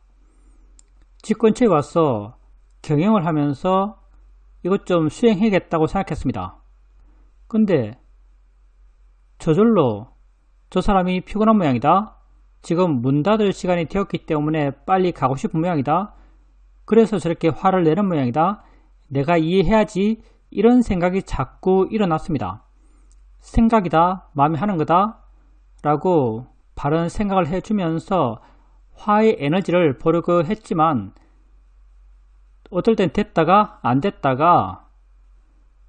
집 근처에 와서 경영을 하면서 이것 좀 수행해야겠다고 생각했습니다. 근데 저절로 저 사람이 피곤한 모양이다. 지금 문 닫을 시간이 되었기 때문에 빨리 가고 싶은 모양이다. 그래서 저렇게 화를 내는 모양이다. 내가 이해해야지. 이런 생각이 자꾸 일어났습니다. 생각이다. 마음이 하는 거다. 라고 바른 생각을 해주면서 화의 에너지를 보려고 했지만 어떨 땐 됐다가 안 됐다가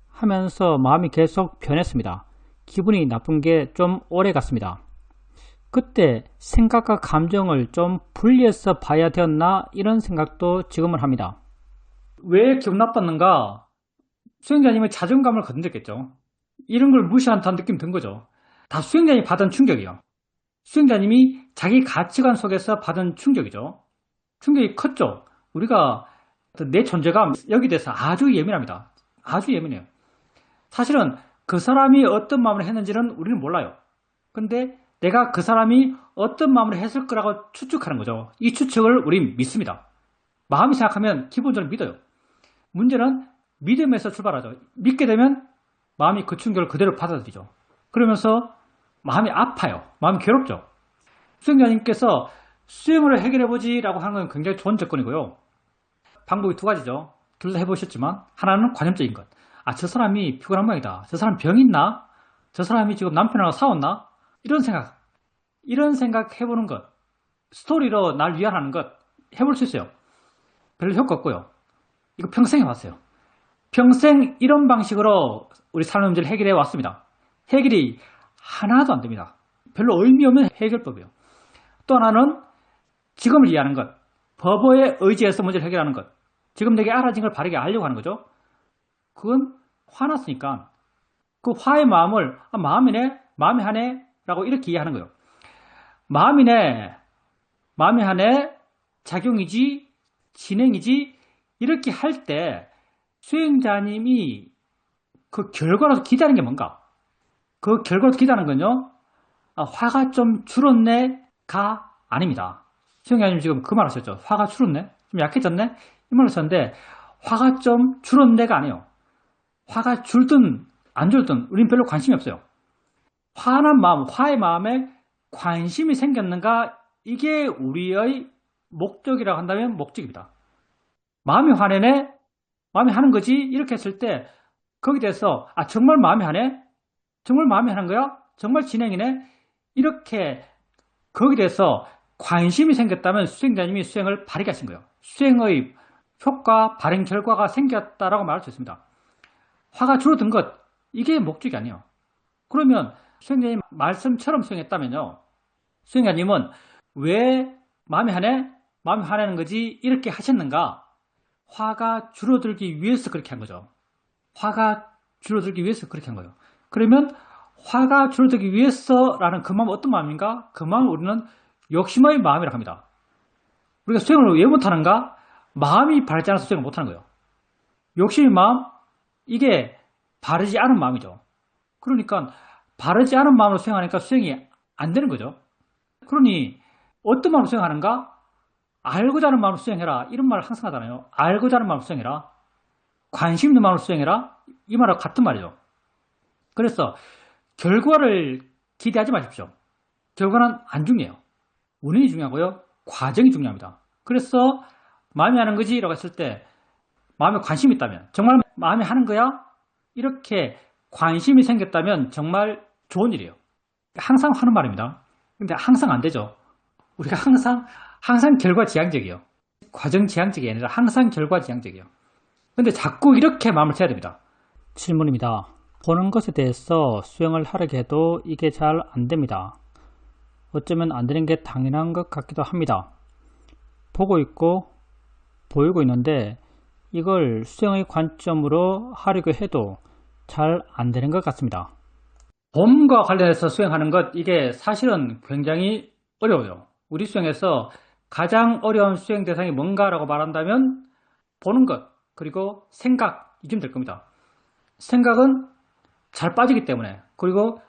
하면서 마음이 계속 변했습니다. 기분이 나쁜 게 좀 오래 갔습니다. 그때 생각과 감정을 좀 분리해서 봐야 되었나 이런 생각도 지금은 합니다. 왜 기분 나빴는가? 수행자님의 자존감을 건드렸겠죠. 이런 걸 무시한다는 느낌 든 거죠. 다 수행자님이 받은 충격이에요. 수행자님이 자기 가치관 속에서 받은 충격이죠. 충격이 컸죠. 우리가 내 존재감 여기 대해서 아주 예민합니다. 아주 예민해요. 사실은 그 사람이 어떤 마음으로 했는지는 우리는 몰라요. 근데 내가 그 사람이 어떤 마음으로 했을 거라고 추측하는 거죠. 이 추측을 우린 믿습니다. 마음이 생각하면 기본적으로 믿어요. 문제는 믿음에서 출발하죠. 믿게 되면 마음이 그 충격을 그대로 받아들이죠. 그러면서 마음이 아파요. 마음이 괴롭죠. 수행자님께서 수행으로 해결해보지 라고 하는 건 굉장히 좋은 접근이고요. 방법이 두 가지죠. 둘 다 해보셨지만 하나는 관념적인 것. 아, 저 사람이 피곤한 모양이다. 저 사람 병 있나? 저 사람이 지금 남편하고 싸웠나? 이런 생각 해보는 것. 스토리로 날 위안하는 것 해볼 수 있어요. 별로 효과 없고요. 이거 평생 해봤어요. 평생 이런 방식으로 우리 삶의 문제를 해결해 왔습니다. 해결이 하나도 안 됩니다. 별로 의미 없는 해결법이에요. 또 하나는 지금을 이해하는 것. 법어에 의지해서 문제를 해결하는 것. 지금 내게 알아진 걸 바르게 알려고 하는 거죠. 그건 화났으니까 그 화의 마음을 마음이네, 마음이 하네 라고 이렇게 이해하는 거예요. 마음이네, 마음이 하네, 작용이지, 진행이지 이렇게 할 때 수행자님이 그 결과로서 기대하는 게 뭔가? 그 결과로서 기대하는 건요. 화가 좀 줄었네가 아닙니다. 수행자님 지금 그 말 하셨죠. 화가 줄었네? 좀 약해졌네? 이 말 하셨는데 화가 좀 줄었네가 아니에요. 화가 줄든 안 줄든 우린 별로 관심이 없어요. 화난 마음, 화의 마음에 관심이 생겼는가? 이게 우리의 목적이라고 한다면 목적입니다. 마음이 화내네? 마음이 하는 거지? 이렇게 했을 때 거기에 대해서 정말 마음이 하네? 정말 마음이 하는 거야? 정말 진행이네? 이렇게 거기에 대해서 관심이 생겼다면 수행자님이 수행을 바르게 하신 거예요. 수행의 효과, 발행 결과가 생겼다라고 말할 수 있습니다. 화가 줄어든 것, 이게 목적이 아니에요. 그러면 수행자님 말씀처럼 수행했다면요. 수행자님은 왜 마음이 하네? 마음이 화내는 거지? 이렇게 하셨는가? 화가 줄어들기 위해서 그렇게 한 거죠. 화가 줄어들기 위해서 그렇게 한 거예요. 그러면 화가 줄어들기 위해서라는 그 마음은 어떤 마음인가? 그 마음을 우리는 욕심의 마음이라고 합니다. 우리가 수행을 왜 못하는가? 마음이 바르지 않아서 수행을 못하는 거예요. 욕심의 마음? 이게 바르지 않은 마음이죠. 그러니까 바르지 않은 마음으로 수행하니까 수행이 안 되는 거죠. 그러니 어떤 마음으로 수행하는가? 알고자 하는 마음으로 수행해라. 이런 말을 항상 하잖아요. 알고자 하는 마음으로 수행해라. 관심 있는 마음으로 수행해라. 이 말하고 같은 말이죠. 그래서 결과를 기대하지 마십시오. 결과는 안 중요해요. 원인이 중요하고요. 과정이 중요합니다. 그래서 마음이 하는 거지? 라고 했을 때 마음에 관심이 있다면 정말 마음이 하는 거야? 이렇게 관심이 생겼다면 정말 좋은 일이에요. 항상 하는 말입니다. 근데 항상 안 되죠. 우리가 항상 결과지향적이에요. 과정지향적이 아니라 항상 결과지향적이에요. 근데 자꾸 이렇게 마음을 써야 됩니다. 질문입니다. 보는 것에 대해서 수행을 하려고 해도 이게 잘 안 됩니다. 어쩌면 안 되는 게 당연한 것 같기도 합니다. 보고 있고 보이고 있는데 이걸 수행의 관점으로 하려고 해도 잘 안 되는 것 같습니다. 봄과 관련해서 수행하는 것, 이게 사실은 굉장히 어려워요. 우리 수행에서 가장 어려운 수행 대상이 뭔가라고 말한다면 보는 것, 그리고 생각, 이쯤 될 겁니다. 생각은 잘 빠지기 때문에, 그리고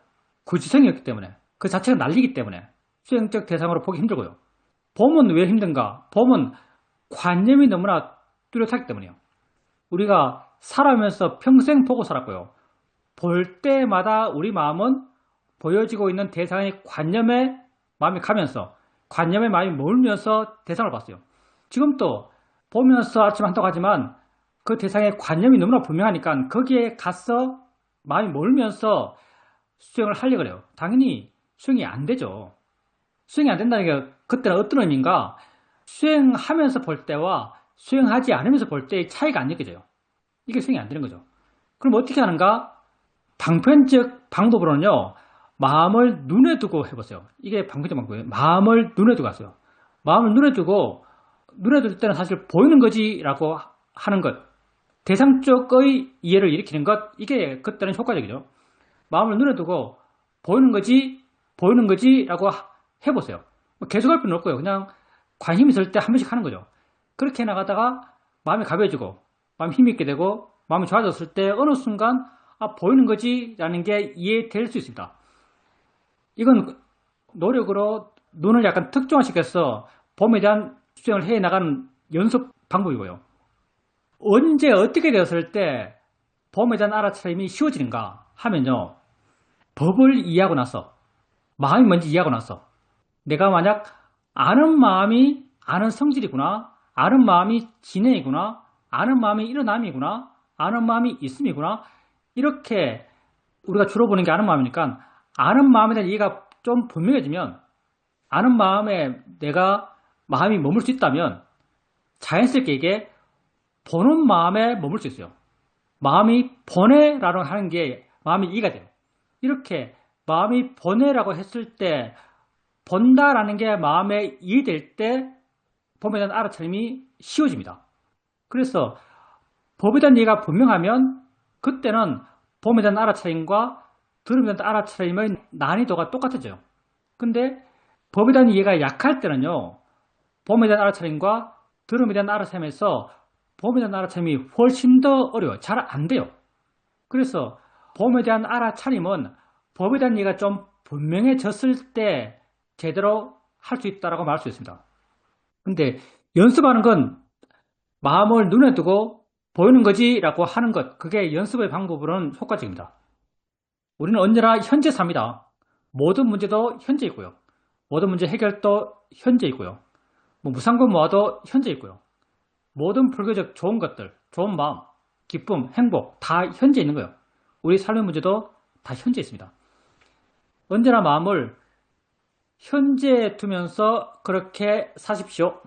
구지성이었기 때문에, 그 자체가 날리기 때문에 수행적 대상으로 보기 힘들고요. 봄은 왜 힘든가? 봄은 관념이 너무나 뚜렷하기 때문이에요. 우리가 살아오면서 평생 보고 살았고요. 볼 때마다 우리 마음은 보여지고 있는 대상의 관념에 마음이 가면서, 관념에 마음이 몰면서 대상을 봤어요. 지금도 보면서 아침 한다고 하지만 그 대상의 관념이 너무나 분명하니까 거기에 가서 마음이 몰면서 수행을 하려고 해요. 당연히 수행이 안 되죠. 수행이 안 된다는 게 그때는 어떤 의미인가? 수행하면서 볼 때와 수행하지 않으면서 볼 때의 차이가 안 느껴져요. 이게 수행이 안 되는 거죠. 그럼 어떻게 하는가? 방편적 방법으로는요, 마음을 눈에 두고 해보세요. 이게 방편적 방법이에요. 마음을 눈에 두고 하세요. 마음을 눈에 두고, 눈에 둘 때는 사실 보이는 거지 라고 하는 것, 대상 쪽의 이해를 일으키는 것, 이게 그때는 효과적이죠. 마음을 눈에 두고 보이는 거지, 보이는 거지 라고 해보세요. 뭐 계속 할 필요는 없고요. 그냥 관심 있을 때 한 번씩 하는 거죠. 그렇게 나가다가 마음이 가벼워지고 마음이 힘이 있게 되고 마음이 좋아졌을 때 어느 순간 보이는 거지 라는 게 이해될 수 있습니다. 이건 노력으로 눈을 약간 특정화시켜서 봄에 대한 수행을 해 나가는 연습 방법이고요. 언제 어떻게 되었을 때 봄에 대한 알아차림이 쉬워지는가 하면요. 법을 이해하고 나서, 마음이 뭔지 이해하고 나서, 내가 만약 아는 마음이 아는 성질이구나, 아는 마음이 진행이구나, 아는 마음이 일어남이구나, 아는 마음이 있음이구나, 이렇게 우리가 주로 보는 게 아는 마음이니까 아는 마음에 대한 이해가 좀 분명해지면, 아는 마음에 내가 마음이 머물 수 있다면 자연스럽게 이게 보는 마음에 머물 수 있어요. 마음이 보내라고 하는 게 마음이 이해가 돼요. 이렇게 마음이 보내라고 했을 때 본다라는 게 마음에 이해될 때 법에 대한 알아차림이 쉬워집니다. 그래서 법에 대한 이해가 분명하면 그때는 법에 대한 알아차림과 들음에 대한 알아차림의 난이도가 똑같아져요. 근데 법에 대한 이해가 약할 때는요. 법에 대한 알아차림과 들음에 대한 알아차림에서 법에 대한 알아차림이 훨씬 더 어려워요. 잘 안 돼요. 그래서 법에 대한 알아차림은 법에 대한 이해가 좀 분명해졌을 때 제대로 할 수 있다고 말할 수 있습니다. 근데 연습하는 건 마음을 눈에 두고 보이는 거지 라고 하는 것, 그게 연습의 방법으로는 효과적입니다. 우리는 언제나 현재 삽니다. 모든 문제도 현재 있고요. 모든 문제 해결도 현재 있고요. 무상권 모아도 현재 있고요. 모든 불교적 좋은 것들, 좋은 마음, 기쁨, 행복 다 현재 있는 거예요. 우리 삶의 문제도 다 현재 있습니다. 언제나 마음을 현재에 두면서 그렇게 사십시오.